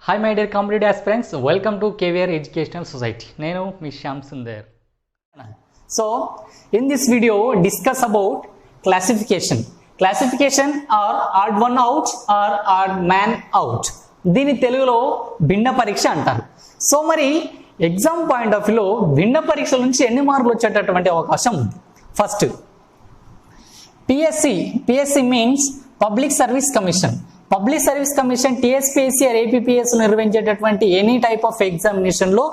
Hi my dear competitive aspirants, welcome to KVR Educational Society. నేను మీ Shyam Sundar. So in this video discuss about classification. Classification or odd one out or odd man out. దీని తెలుగులో భిన్న పరీక్ష అంటారు. So మరి exam point of వ్యూలో భిన్న పరీక్షల నుంచి ఎన్ని మార్కులు వచ్చేటటువంటి అవకాశం ఉంది? First PSC means public service commission. Public service commission TSPSC or APPS నిర్వహించేటటువంటి ఎనీ టైప్ ఆఫ్ ఎగ్జామినేషన్లో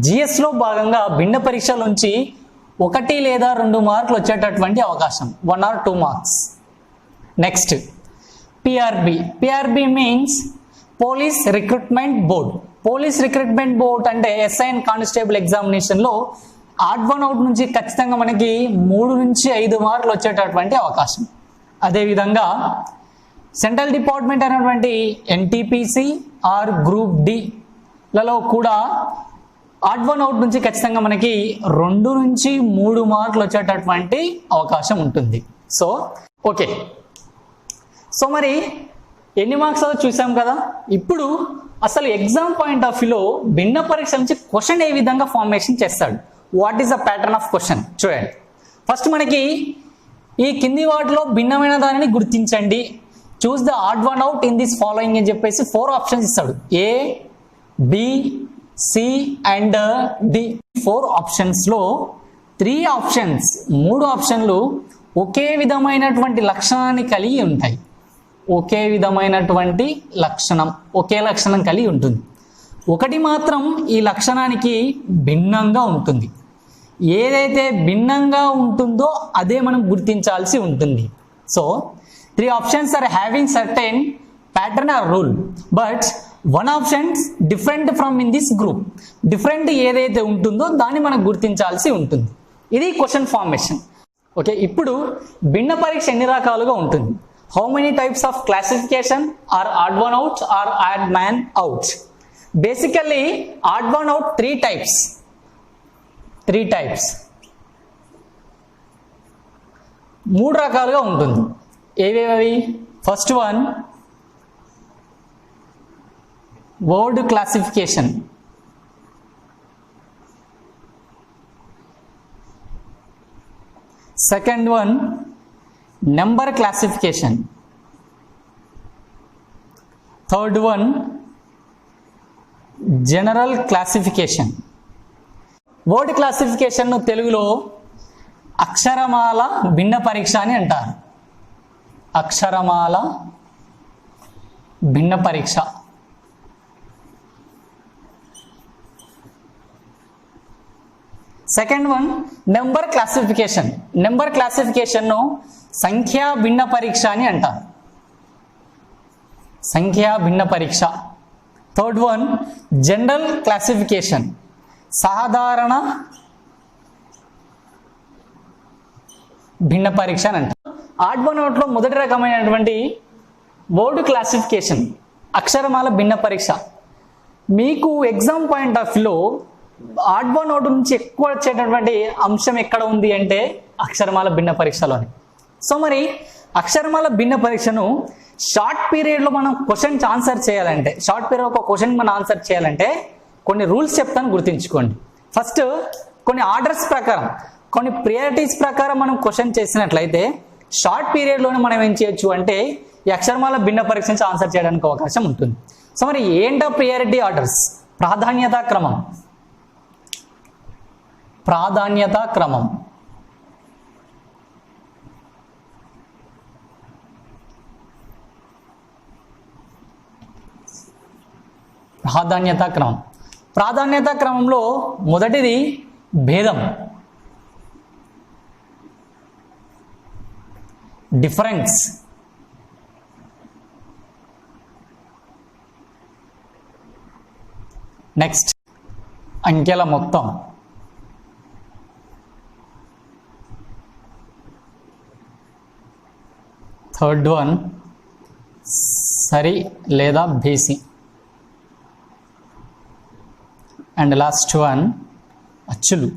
జిఎస్లో భాగంగా భిన్న పరీక్షల నుంచి 1 లేదా 2 మార్కులు వచ్చేటటువంటి అవకాశం, 1 or 2 marks. Next PRB means police recruitment board. Police recruitment board అంటే ఎస్ఐ అండ్ కానిస్టేబుల్ ఎగ్జామినేషన్లో ఆడ్ వన్ అవుట్ నుంచి ఖచ్చితంగా మనకి 3 నుంచి 5 మార్కులు వచ్చేటటువంటి అవకాశం. అదేవిధంగా సెంట్రల్ డిపార్ట్మెంట్ అనేటువంటి ఎన్టీపీసీ ఆర్ గ్రూప్ డి లలో కూడా ఆడ్ వన్ అవుట్ నుంచి ఖచ్చితంగా మనకి 2 నుంచి 3 మార్కులు వచ్చేటటువంటి అవకాశం ఉంటుంది. సో ఓకే, సో మరి ఎన్ని మార్క్స్ చూసాం కదా. ఇప్పుడు అసలు ఎగ్జామ్ పాయింట్ ఆఫ్ వ్యూలో భిన్న పరీక్ష నుంచి క్వశ్చన్ ఏ విధంగా ఫార్మేషన్ చేస్తాడు, what is the pattern of question చూడండి. ఫస్ట్ మనకి ఈ కింది వాటిలో భిన్నమైన దానిని గుర్తించండి, choose the odd one out in this following అని చెప్పేసి 4 ఆప్షన్స్ ఇస్తాడు. ఏ, బి, సి అండ్ డి. 4 ఆప్షన్స్లో 3 ఆప్షన్స్ 3 ఆప్షన్లు ఒకే విధమైనటువంటి లక్షణాన్ని కలిగి ఉంటాయి. ఒకే విధమైనటువంటి లక్షణం, ఒకే లక్షణం కలిగి ఉంటుంది. ఒకటి మాత్రం ఈ లక్షణానికి భిన్నంగా ఉంటుంది. ఏదైతే భిన్నంగా ఉంటుందో అదే మనం గుర్తించాల్సి ఉంటుంది. So 3 options are having certain pattern or rule, but 1 option different from in this group. Different ఏదైతే ఉంటుందో దాన్ని మనం గుర్తించాల్సి ఉంటుంది. ఇది క్వశ్చన్ ఫార్మేషన్. ఓకే, ఇప్పుడు భిన్న పరీక్ష ఎన్ని రకాలుగా ఉంటుంది? How many types of classification or odd one out or odd man out? Basically odd one out 3 types. 3 రకాలుగా ఉంటుంది. ఏవేవి? First one word classification. Second one number classification. Third one general classification. Word classification తెలుగులో అక్షరమాల భిన్న పరీక్ష అని అంటారు. అక్షరమాల భిన్న పరీక్ష. Second one number classification. Number క్లాసిఫికేషన్ను సంఖ్యా భిన్న పరీక్ష అని అంటారు. సంఖ్యా భిన్న పరీక్ష. థర్డ్ వన్ జనరల్ క్లాసిఫికేషన్, సాధారణ భిన్న పరీక్ష అని అంటారు. ఆడ్ వన్ అవుట్లో మొదటి రకమైనటువంటి వర్డ్ క్లాసిఫికేషన్, అక్షరమాల భిన్న పరీక్ష. మీకు ఎగ్జామ్ పాయింట్ ఆఫ్ వ్యూలో ఆడ్ వన్ అవుట్ నుంచి ఎక్కువ వచ్చేటటువంటి అంశం ఎక్కడ ఉంది అంటే అక్షరమాల భిన్న పరీక్షలోనే. సో మరి అక్షరమాల భిన్న పరీక్షను షార్ట్ పీరియడ్లో మనం క్వశ్చన్ ఆన్సర్ చేయాలంటే, షార్ట్ పీరియడ్ ఒక క్వశ్చన్ మనం ఆన్సర్ చేయాలంటే కొన్ని రూల్స్ చెప్తాను, గుర్తుంచుకోండి. ఫస్ట్ కొన్ని ఆర్డర్స్ ప్రకారం, కొన్ని ప్రియారిటీస్ ప్రకారం మనం క్వశ్చన్ చేసినట్లయితే షార్ట్ పీరియడ్లోనే మనం ఏం చేయొచ్చు అంటే ఈ అక్షరమాల భిన్న పరీక్ష నుంచి ఆన్సర్ చేయడానికి అవకాశం ఉంటుంది. సో మరి ఏంటో ప్రియారిటీ ఆర్డర్స్? ప్రాధాన్యతా క్రమం. ప్రాధాన్యతా క్రమం. ప్రాధాన్యతా క్రమం. ప్రాధాన్యతా క్రమంలో మొదటిది భేదం, డిఫరెన్స్. నెక్స్ట్ అంకెల మొత్తం. థర్డ్ వన్ సరి లేదా బేసి. అండ్ లాస్ట్ వన్ అచ్చులు.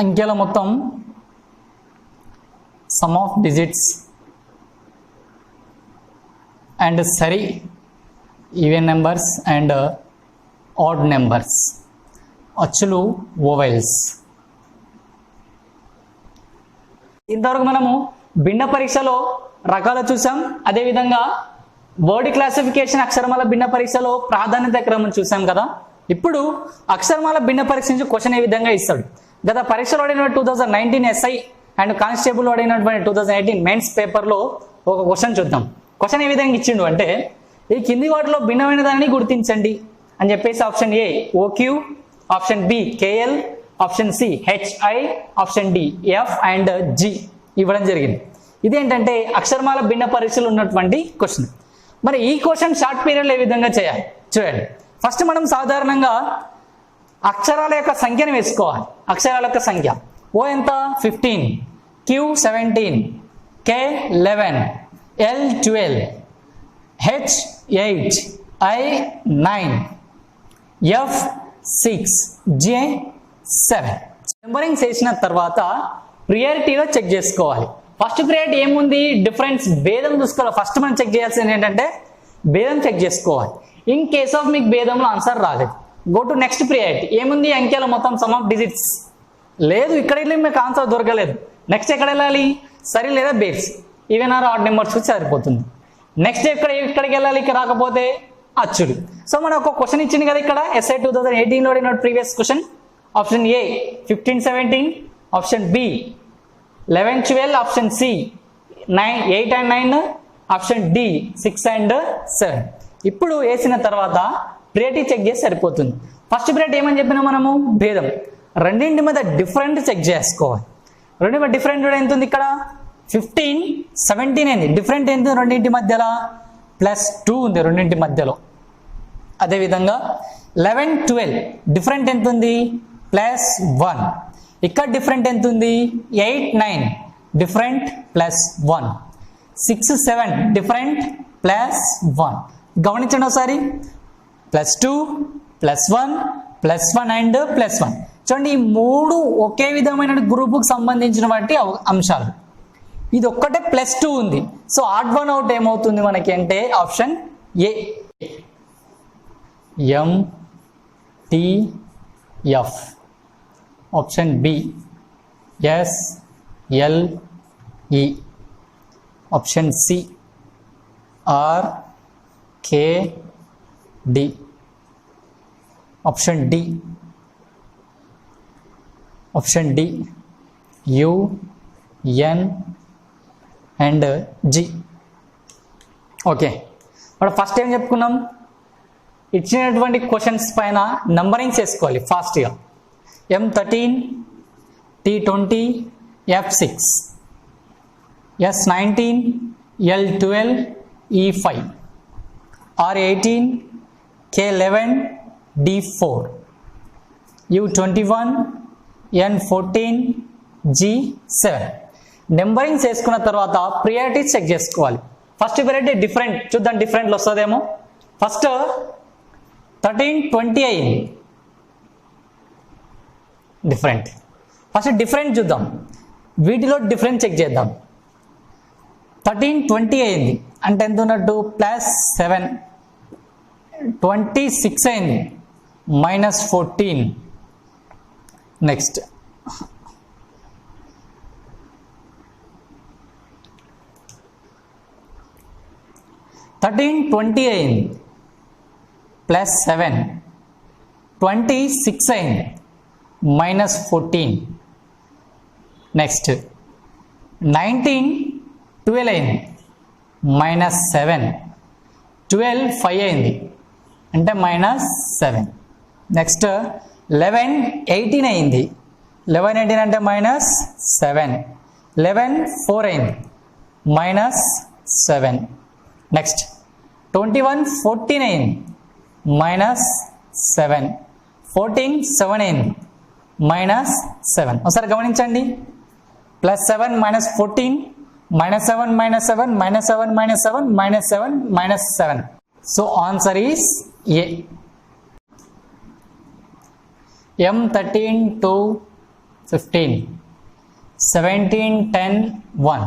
అంకెల మొత్తం, సమ్ ఆఫ్ డిజిట్స్, అండ్ సరి even numbers and odd numbers, అచ్చులు ఓవెల్స్. ఇంతవరకు మనము భిన్న పరీక్షలో రకాలు చూసాం. అదేవిధంగా వర్డ్ క్లాసిఫికేషన్ అక్షరమాల భిన్న పరీక్షలో ప్రాధాన్యత క్రమం చూసాం కదా. ఇప్పుడు అక్షరమాల భిన్న పరీక్ష నుంచి క్వశ్చన్ ఏ విధంగా ఇస్తాడు. గత పరీక్షలో అడిగిన 2019 ఎస్ఐ అండ్ కానిస్టేబుల్ అడిగినటువంటి 2018 మెయిన్స్ పేపర్లో ఒక క్వశ్చన్ చూద్దాం. క్వశ్చన్ ఏ విధంగా ఇచ్చిండు అంటే, ఈ కింది వాటిలో భిన్నమైన దానిని గుర్తించండి అని చెప్పేసి option A OQ, option B KL, option C HI, option D F and G ఇవ్వడం జరిగింది. ఇదేంటంటే అక్షరమాల భిన్న పరీక్షలు ఉన్నటువంటి క్వశ్చన్. మరి ఈ క్వశ్చన్ షార్ట్ పీరియడ్లో ఏ విధంగా చేయాలి చూడండి. ఫస్ట్ మనం సాధారణంగా అక్షరాల యొక్క సంఖ్యను వేసుకోవాలి. అక్షరాల యొక్క సంఖ్య ఓ ఎంత 15, Q 17, K 11, L 12, H 8, I 9, F 6, J 7. Numbering చేసిన తర్వాత ప్రియారిటీలో చెక్ చేసుకోవాలి. ఫస్ట్ ప్రియారిటీ ఏముంది, డిఫరెన్స్ భేదం చూసుకోవాలి. ఫస్ట్ మనం చెక్ చేయాల్సింది ఏంటంటే భేదం చెక్ చేసుకోవాలి. ఇన్ కేస్ ఆఫ్ మీకు భేదంలో ఆన్సర్ రాలేదు, గో టు నెక్స్ట్ ప్రియారిటీ. ఏముంది, అంకెల మొత్తం సమ్ ఆఫ్ డిజిట్స్ లేదు, ఇక్కడ వెళ్ళి మీకు ఆన్సర్ దొరకలేదు. నెక్స్ట్ ఎక్కడ వెళ్ళాలి, సరి లేదా బేర్స్, ఈవెన్ ఆర్ ఆడ్ నెంబర్స్ సరిపోతుంది. నెక్స్ట్ ఇక్కడికి వెళ్ళాలి, ఇక్కడ రాకపోతే అచ్చులు. సో మనం ఒక క్వశ్చన్ ఇచ్చింది కదా ఇక్కడ ఎస్ఐ 2018లో అడిగిన previous question. Option A 15, 17, option B 11, 12, option C 9, 8 and 9, option D 6 and 7. ఇప్పుడు వేసిన తర్వాత ప్రియారిటీ చెక్ చేసి సరిపోతుంది. ఫస్ట్ ప్రియారిటీ ఏమని చెప్పినా మనము భేదం, రెండింటి మీద డిఫరెంట్ చెక్ చేసుకోవాలి. రెండు మీద డిఫరెంట్ ఎంత ఉంది ఇక్కడ 15, 17 అయింది. డిఫరెంట్ ఎంత రెండింటి మధ్యలో +2 ఉంది రెండింటి మధ్యలో. అదేవిధంగా 11, 12 డిఫరెంట్ ఎంత ఉంది +1. ఇక్కడ డిఫరెంట్ ఎంత ఉంది 8, 9 డిఫరెంట్ +1. 6, 7 డిఫరెంట్ +1. గమనించండి ఒకసారి, +2, +1, +1 అండ్ +1. చూడండి, ఈ మూడు ఒకే విధమైన గ్రూపుకు సంబంధించినటువంటి అంశాలు. ఇది ఒక్కటే +2 ఉంది. సో ఆడ్ వన్ అవుట్ ఏమవుతుంది మనకి అంటే option A MTF, option B SLE, option C RKD, option D UN and G. Okay, మనం ఫస్ట్ ఏం చెప్పుకున్నాం, ఇచ్చినటువంటి క్వశ్చన్స్ పైన నంబరింగ్ చేసుకోవాలి ఫాస్ట్గా. M13, T20, F6, S19, L12, E5, R18, K11, D4, U21, N14, G7. Numbering చేసుకున్న తర్వాత priorities check చేసుకోవాలి. ఫస్ట్ ప్రియారిటీ డిఫరెంట్, చూద్దాం డిఫరెంట్లో వస్తుందేమో. ఫస్ట్ 13, 20 అయింది డిఫరెంట్. ఫస్ట్ డిఫరెంట్ చూద్దాం, వీటిలో డిఫరెంట్ చెక్ చేద్దాం. 13, 20 అయింది అంటే ఎంత ఉన్నట్టు +7. 26 అయింది -14. నెక్స్ట్ 13, 20 అయింది +7. 26 అయింది -14. నెక్స్ట్ 19, 12 అయింది -7. 12, 5 అయింది అంటే -7. నెక్స్ట్ 11, 18 అయింది. 11, 18 అంటే -7. 11, 4 అయింది -7. నెక్స్ట్ 21, 14 అయింది -7. 14, 7 అయింది -7. ఒకసారి గమనించండి, +7, -14, -7, -7, -7, -7, -7, -7. So answer is A. M13 to 15, 17, 10, 1,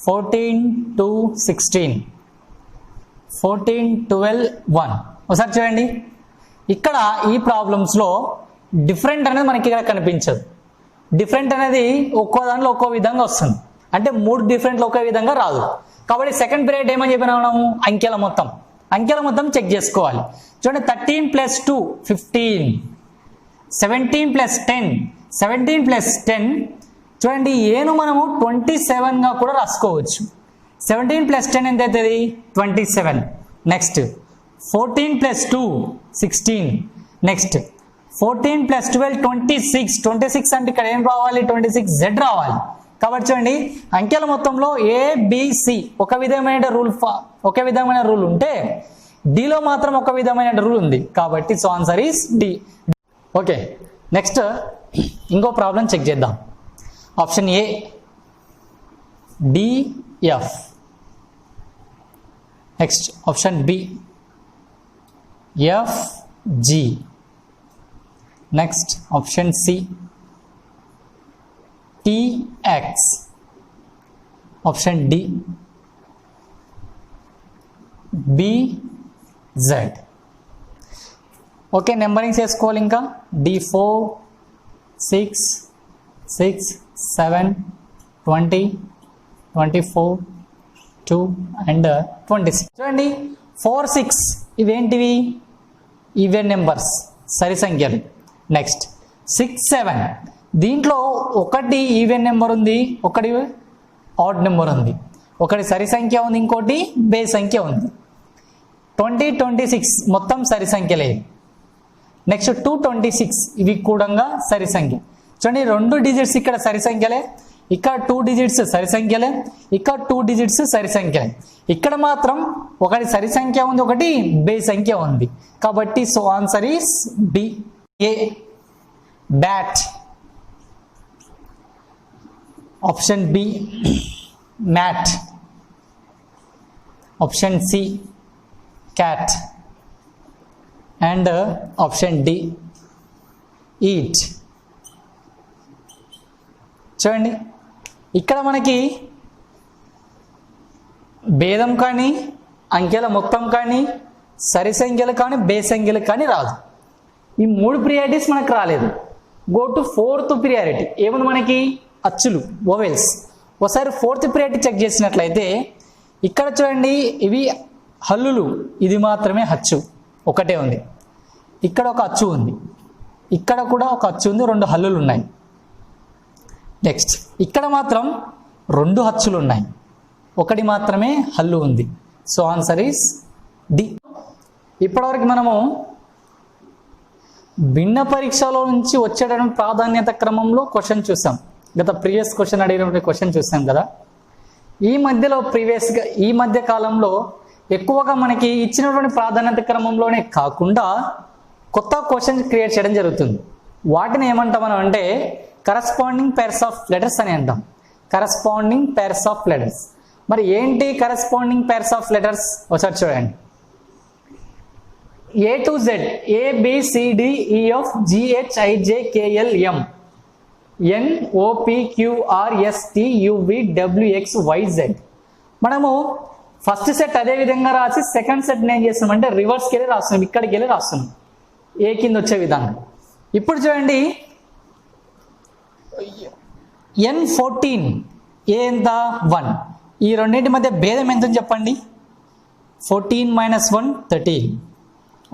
14 to 16, 14, 12, 1. ఒకసారి చూడండి, ఇక్కడ ఈ ప్రాబ్లమ్స్లో డిఫరెంట్ అనేది మనకి ఇక్కడ కనిపించదు. డిఫరెంట్ అనేది ఒక్కో దాంట్లో ఒక్కో విధంగా వస్తుంది, అంటే 3 డిఫరెంట్లు ఒకే విధంగా రాదు. కాబట్టి సెకండ్ పీరియడ్ ఏమని చెప్పినా మనము అంకెల మొత్తం చెక్ చేసుకోవాలి. చూడండి, 13 + 2 15, 17 + 10 17 + 10. చూడండి, ఏను మనము 27గా కూడా రాసుకోవచ్చు. 17 + 10 ఎంత అవుతుంది? 27. నెక్స్ట్ 14 + 2 16. నెక్స్ట్ 14 + 12 26. 26 అంటే ఇక్కడ ఏం రావాలి? 26Z రావాలి. కాబట్టి చూడండి, అంకెల మొత్తంలో ABC ఒక విధమైన రూల్ ఉంటే డిలో మాత్రం ఒక విధమైన రూల్ ఉంది. కాబట్టి so answer is D. Okay, next ఇంకో ప్రాబ్లం చెక్ చేద్దాం. Option A DF. Next option B FG. Next option C TX. Option D BZ. Okay, numbering చేసుకోవాలి. ఇంకా D4 6 6 7 20 24 2 అండ్ 26. చూడండి, 4 6 ఇవేంటివి? ఈవెన్ నెంబర్స్, సరి సంఖ్యలు. నెక్స్ట్ 6 7 దీంట్లో ఒకటి ఈవెన్ నెంబర్ ఉంది, ఒకటి ఆడ్ నెంబర్ ఉంది, ఒకటి సరి సంఖ్య ఉంది, ఇంకోటి బేస్ సంఖ్య ఉంది. 20 26 మొత్తం సరి సంఖ్యలే. నెక్స్ట్ 2 26 ఇవి కూడా సరి సంఖ్య. చూడండి, 2 డిజిట్స్ ఇక్కడ సరి సంఖ్యలే, ఇక్కడ 2 డిజిట్స్ సరి సంఖ్యలే, ఇక్కడ 2 డిజిట్స్ సరి సంఖ్యలే. ఇక్కడ మాత్రం ఒకటి సరి సంఖ్య ఉంది, ఒకటి బేస్ సంఖ్య ఉంది. కాబట్టి so answer is B. A bat. Option B mat. Option C cat and option D eat. చూడండి, ఇక్కడ మనకి భేదం కానీ అంకెల మొత్తం కానీ సరి సంఖ్యలు కానీ బేస్ సంఖ్యలు కానీ రాదు. ఈ 3 ప్రియారిటీస్ మనకు రాలేదు. Go to 4th priority. ఏముంది మనకి? అచ్చులు, వోవెల్స్. ఒకసారి 4th ప్రియారిటీ చెక్ చేసినట్లయితే ఇక్కడ చూడండి, ఇవి హల్లులు, ఇది మాత్రమే హచ్చు ఒకటే ఉంది. ఇక్కడ ఒక అచ్చు ఉంది, ఇక్కడ కూడా ఒక అచ్చు ఉంది, 2 హల్లులు ఉన్నాయి. నెక్స్ట్ ఇక్కడ మాత్రం 2 హచ్చులు ఉన్నాయి, ఒకటి మాత్రమే హల్లు ఉంది. So answer is D. ఇప్పటివరకు మనము భిన్న పరీక్షలో నుంచి వచ్చేటటువంటి ప్రాధాన్యత క్రమంలో క్వశ్చన్ చూసాం. గత ప్రీవియస్ క్వశ్చన్ అడిగినటువంటి క్వశ్చన్ చూసాం కదా. ఈ మధ్య కాలంలో ఎక్కువగా మనకి ఇచ్చినటువంటి ప్రాధాన్యత క్రమంలోనే కాకుండా కొత్త క్వశ్చన్ క్రియేట్ చేయడం జరుగుతుంది. వాటిని ఏమంటాం మనం అంటే కరస్పాండింగ్ పేర్స్ ఆఫ్ లెటర్స్ అని అంటాం. Corresponding pairs of letters. మరి ఏంటి కరస్పాండింగ్ పేర్స్ ఆఫ్ లెటర్స్? ఒకసారి చూడండి. A to Z, A B C D E F G H I J K L M N O P Q R S T U V W X Y Z. మనము first set అదే విధంగా రాసి second set ఏం చేస్తున్నాం అంటే రివర్స్కి వెళ్ళి రాస్తున్నాం, ఇక్కడికి వెళ్ళి రాస్తున్నాం ఏ కింద వచ్చే విధంగా. ఇప్పుడు చూడండి, N14 ఏ ఎంత? 1. ఈ రెండింటి మధ్య భేదం ఎంత చెప్పండి? 14 - 1 13.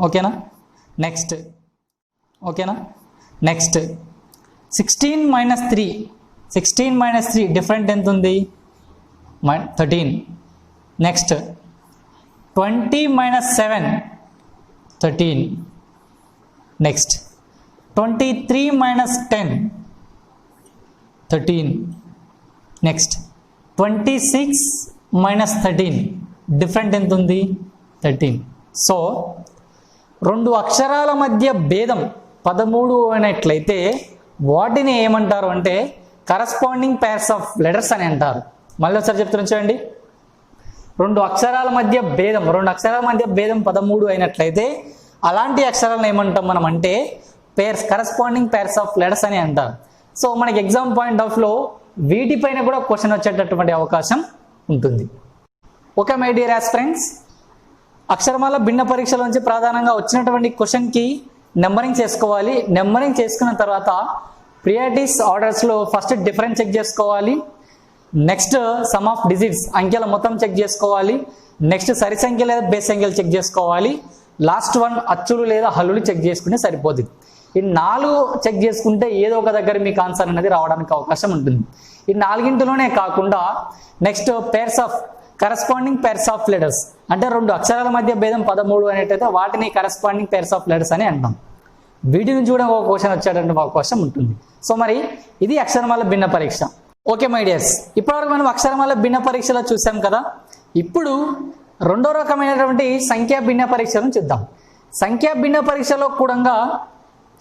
ఓకేనా? నెక్స్ట్ 16 - 3 16 - 3 డిఫరెంట్ ఎంత ఉంది? 13. నెక్స్ట్ 20 - 7 13. నెక్స్ట్ 23 - 10 13. నెక్స్ట్ 26 - 13 డిఫరెంట్ ఎంత ఉంది? 13. సో 2 అక్షరాల మధ్య భేదం 13 అయినట్లయితే వాటిని ఏమంటారు అంటే కరస్పాండింగ్ పేర్స్ ఆఫ్ లెటర్స్ అని అంటారు. మళ్ళీ ఒకసారి చెప్తున్నాను చూడండి. 2 అక్షరాల మధ్య భేదం 13 అయినట్లయితే అలాంటి అక్షరాలను ఏమంటాం మనం అంటే కరస్పాండింగ్ పేర్స్ ఆఫ్ లెటర్స్ అని అంటారు. సో మనకి ఎగ్జామ్ పాయింట్ ఆఫ్ లో వీటిపైన కూడా క్వశ్చన్ వచ్చేటటువంటి అవకాశం ఉంటుంది. ఓకే మై డియర్ ఆస్పిరెంట్స్, అక్షరమాల భిన్న పరీక్షల నుంచి ప్రధానంగా వచ్చినటువంటి క్వశ్చన్కి నెంబరింగ్ చేసుకోవాలి. నెంబరింగ్ చేసుకున్న తర్వాత ప్రియారిటీస్ ఆర్డర్స్లో ఫస్ట్ డిఫరెన్స్ చెక్ చేసుకోవాలి. నెక్స్ట్ సమ్ ఆఫ్ డిజిట్స్ అంకెల మొత్తం చెక్ చేసుకోవాలి. నెక్స్ట్ సరి సంఖ్య లేదా బేస్ సంఖ్యలు చెక్ చేసుకోవాలి. లాస్ట్ వన్ అచ్చులు లేదా హల్లులు చెక్ చేసుకుంటే సరిపోతుంది. ఈ 4 చెక్ చేసుకుంటే ఏదో ఒక దగ్గర మీకు ఆన్సర్ అనేది రావడానికి అవకాశం ఉంటుంది. ఈ 4గింటిలోనే కాకుండా next corresponding pairs of letters అంటే 2 అక్షరాల మధ్య భేదం 13 అనేటైతే వాటిని కరస్పాండింగ్ పేర్స్ ఆఫ్ లెటర్స్ అని అంటాం. వీటి నుంచి కూడా ఒక క్వశ్చన్ వచ్చేటటువంటి అవకాశం ఉంటుంది. సో మరి ఇది అక్షరమాల భిన్న పరీక్ష. ఓకే మై డియర్స్, ఇప్పటివరకు మనం అక్షరమాల భిన్న పరీక్షలో చూసాం కదా. ఇప్పుడు రెండో రకమైనటువంటి సంఖ్యా భిన్న పరీక్షను చూద్దాం. సంఖ్యా భిన్న పరీక్షలో కూడా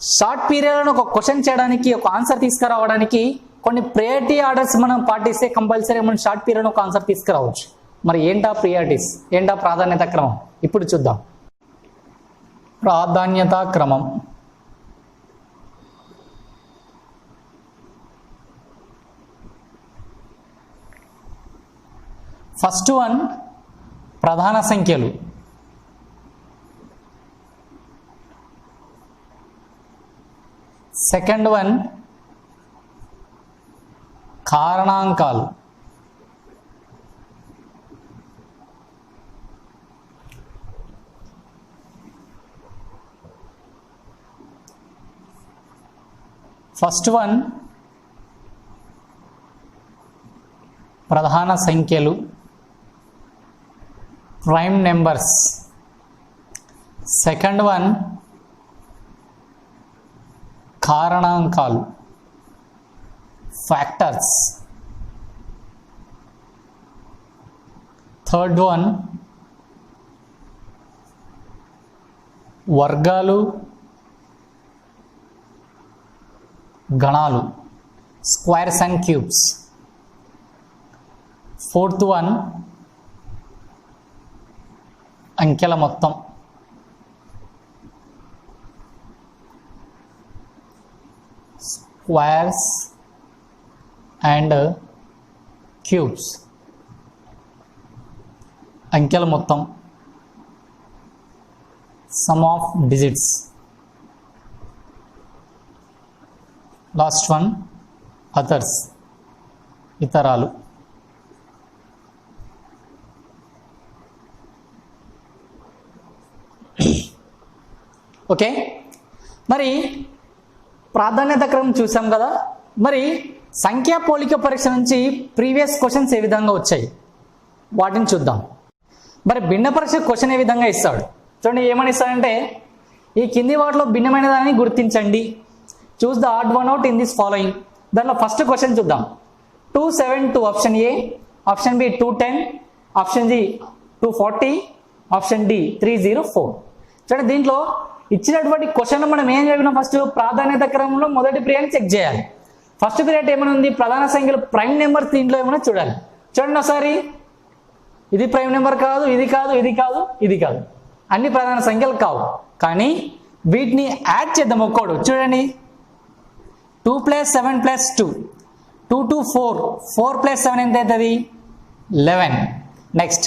షార్ట్ పీరియడ్లో ఒక క్వశ్చన్ చేయడానికి, ఒక ఆన్సర్ తీసుకురావడానికి కొన్ని ప్రియారిటీ ఆర్డర్స్ మనం పాటిస్తే కంపల్సరీ మనం షార్ట్ పీరియడ్ ఒక ఆన్సర్ తీసుకురావచ్చు. మరి ఏంటా ప్రియారిటీస్, ఏంటా ప్రాధాన్యత క్రమం ఇప్పుడు చూద్దాం. ప్రాధాన్యత క్రమం ఫస్ట్ వన్ ప్రధాన సంఖ్యలు, సెకండ్ వన్ కారణాంకాలు, ఫస్ట్ వన్ ప్రధాన సంఖ్యలు ప్రైమ్ నెంబర్స్, సెకండ్ వన్ కారణాంకాలు ఫ్యాక్టర్స్, థర్డ్ వన్ వర్గాలు గణాలు squares and cubes, fourth one అంకెల మొత్తం, స్క్వేర్స్ అండ్ క్యూబ్స్ అంకెల మొత్తం, sum of digits, last one others ఇతరాలు. ఓకే, మరి ప్రాధాన్యత క్రమం చూసాం కదా. మరి సంఖ్యా పోలిక పరీక్ష నుంచి ప్రీవియస్ క్వశ్చన్స్ ఏ విధంగా వచ్చాయి వాటిని చూద్దాం. మరి భిన్న పరీక్ష క్వశ్చన్ ఏ విధంగా ఇస్తాడు చూడండి. ఏమని ఇస్తాడంటే ఈ కింది వాటిలో భిన్నమైన దాన్ని గుర్తించండి. Choose the odd one out in this following. దానిలో ఫస్ట్ క్వశ్చన్ చూద్దాం. 272 option A, option B 210, option C 240, option D 304. చూడండి దీంట్లో ఇచ్చినటువంటి క్వశ్చన్ మనం ఏం చెప్పినాం, ఫస్ట్ ప్రాధాన్యత క్రమంలో మొదటి ప్రియారిటీ చెక్ చేయాలి. ఫస్ట్ ప్రియారిటీ ఏమైనా ఉంది, ప్రధాన సంఖ్యలు ప్రైమ్ నెంబర్ దీంట్లో ఏమైనా చూడాలి. చూడండి ఒకసారి, ఇది ప్రైమ్ నెంబర్ కాదు, ఇది కాదు, ఇది కాదు, ఇది కాదు, అన్ని ప్రధాన సంఖ్యలు కావు. కానీ వీటిని యాడ్ చేద్దాం ఒక్కోడు. చూడండి 2 + 7 + 2, 2 to 4, 4 + 7 ఎంత అవుతుంది 11. నెక్స్ట్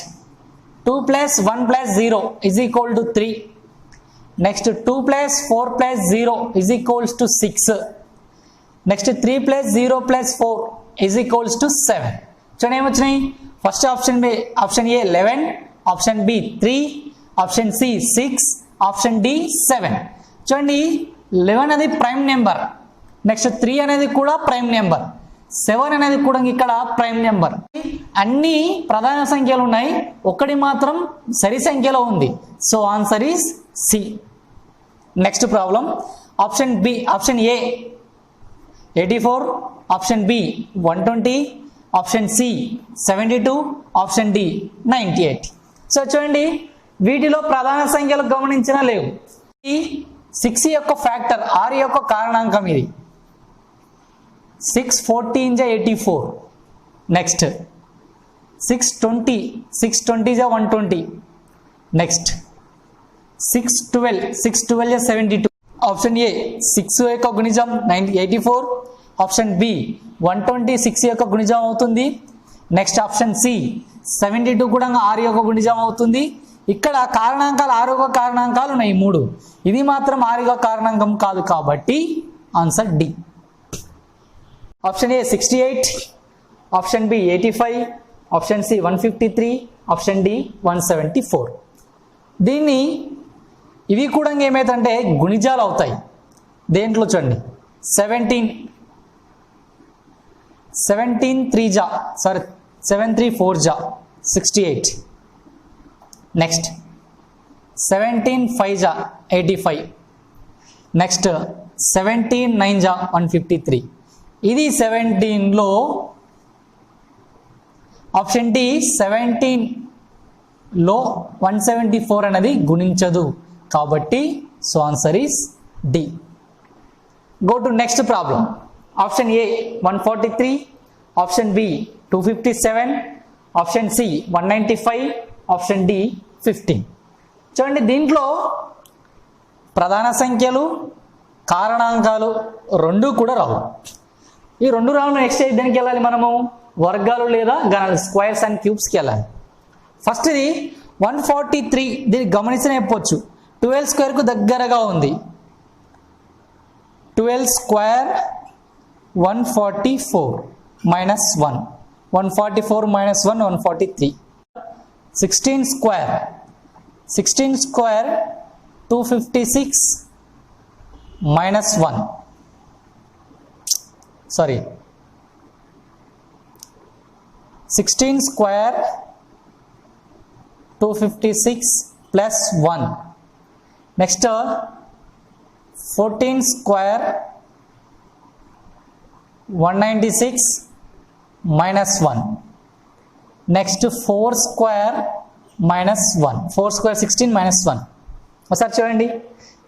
2 + 1 + 0 = 3. నెక్స్ట్ 2 + 4 + 0 = 6. నెక్స్ట్ 3 + 0 + 4 = 7. చూడండి ఏమొచ్చినాయి, first option A 11, option B 3, option C 6, option D 7. చూడండి 11 అనేది ప్రైమ్ నెంబర్, నెక్స్ట్ 3 అనేది కూడా ప్రైమ్ నెంబర్, 7 అనేది కూడా ఇక్కడ ప్రైమ్ నెంబర్. అన్ని ప్రధాన సంఖ్యలు ఉన్నాయి, ఒకటి మాత్రం సరి సంఖ్యలో ఉంది. So answer is C. Next problem, option A 84, option B 120, option C 72, option D 98. So చూడండి వీటిలో ప్రధాన సంఖ్యలు గమనించినా లేవు. ఈ 6 యొక్క ఫ్యాక్టర్ 6 యొక్క కారణాంకం ఇది. 6 14 = 84. నెక్స్ట్ 620 = 120. నెక్స్ట్ 6 12 = 72. ఆప్షన్ ఏ 6 యొక్క గుణిజం 84, ఆప్షన్ బి 120 6 యొక్క గుణిజం అవుతుంది. నెక్స్ట్ ఆప్షన్ సి 72 కూడా 6 యొక్క గుణిజం అవుతుంది. ఇక్కడ కారణాంకాలు 6వ కారణాంకాలు ఉన్నాయి 3. ఇది మాత్రం 6వ కారణాంకం కాదు కాబట్టి answer D. Option A 68, option B 85, option C 153, option D 174. దీన్ని ఇవి కూడా ఏమైతుందంటే గుణిజాలు అవుతాయి. దేంట్లో చూడండి 17 3 జా 7 3 4 జా 68. నెక్స్ట్ 17 5 జా 85. నెక్స్ట్ 17 9 జా 153. ఇది 17లో ఆప్షన్ డి 17లో 174 అనేది గుణించదు కాబట్టి so answer is D. Go to next problem. Option A 143, option B 257, option C 195, option D 15. చూడండి దీంట్లో ప్రధాన సంఖ్యలు కారణాంకాలు రెండు కూడా రావు. ఈ రెండు రావు నెక్స్ట్ దేనికి వెళ్ళాలి మనము? వర్గాలు లేదా గణాలు, స్క్వేర్స్ అండ్ క్యూబ్స్కి వెళ్ళాలి. ఫస్ట్ ఇది 143, దీన్ని గమనించిన చెప్పొచ్చు 12 స్క్వేర్కు దగ్గరగా ఉంది. 12 square 144 minus 1, 144 minus 1 143. 16 square 256 minus 1, sorry 16 square 256 plus 1. Next 14 square 196 minus 1. Next 4 square minus 1. 4 square 16 minus 1. ఒకసారి చూడండి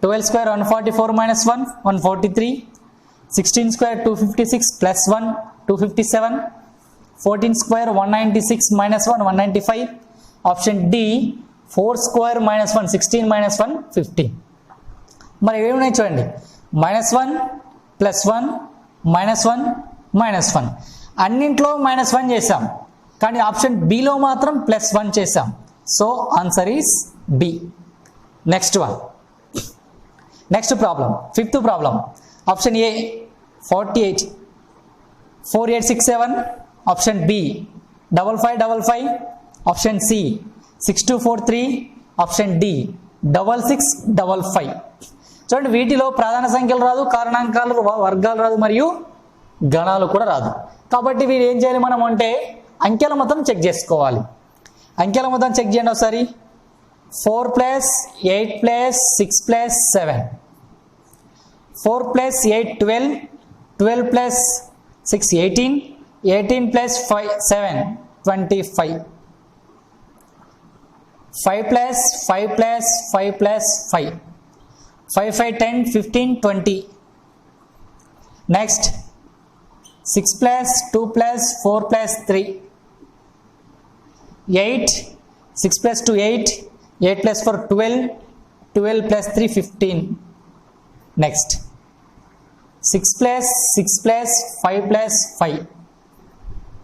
12 square 144 minus 1 143. 16 square 256 plus 1 257. 14 square 196 minus 1 195. Option D 4 square minus 1 16 minus 1 15. మరి ఏమున్నాయి చూడండి -1 +1 -1 -1. అన్నింట్లో -1 చేసాం కానీ ఆప్షన్ బిలో మాత్రం +1 చేసాం. So answer is B. Next problem, 5th problem. Option A 48 4867, option B 5555, option C 6243, option D 6655. చూడండి వీటిలో ప్రధాన సంఖ్యలు రాదు, కారణాంకాలు వర్గాలు రాదు, మరియు గణాలు కూడా రాదు. కాబట్టి వీరు ఏం చేయాలి మనం అంటే అంకెల మొత్తం చెక్ చేసుకోవాలి. అంకెల మొత్తం చెక్ చేయండి ఒకసారి. 4 + 8 + 6 + 7. 4 + 8 12, 12 + 6 18, 18 + 5 7 25. 5 + 5 + 5 + 5, 5 5 10 15 20. Next 6 + 2 + 4 + 3, 8, 6 + 2 8, 8 + 4 12, 12 + 3 15. Next 6 + 6 + 5 + 5,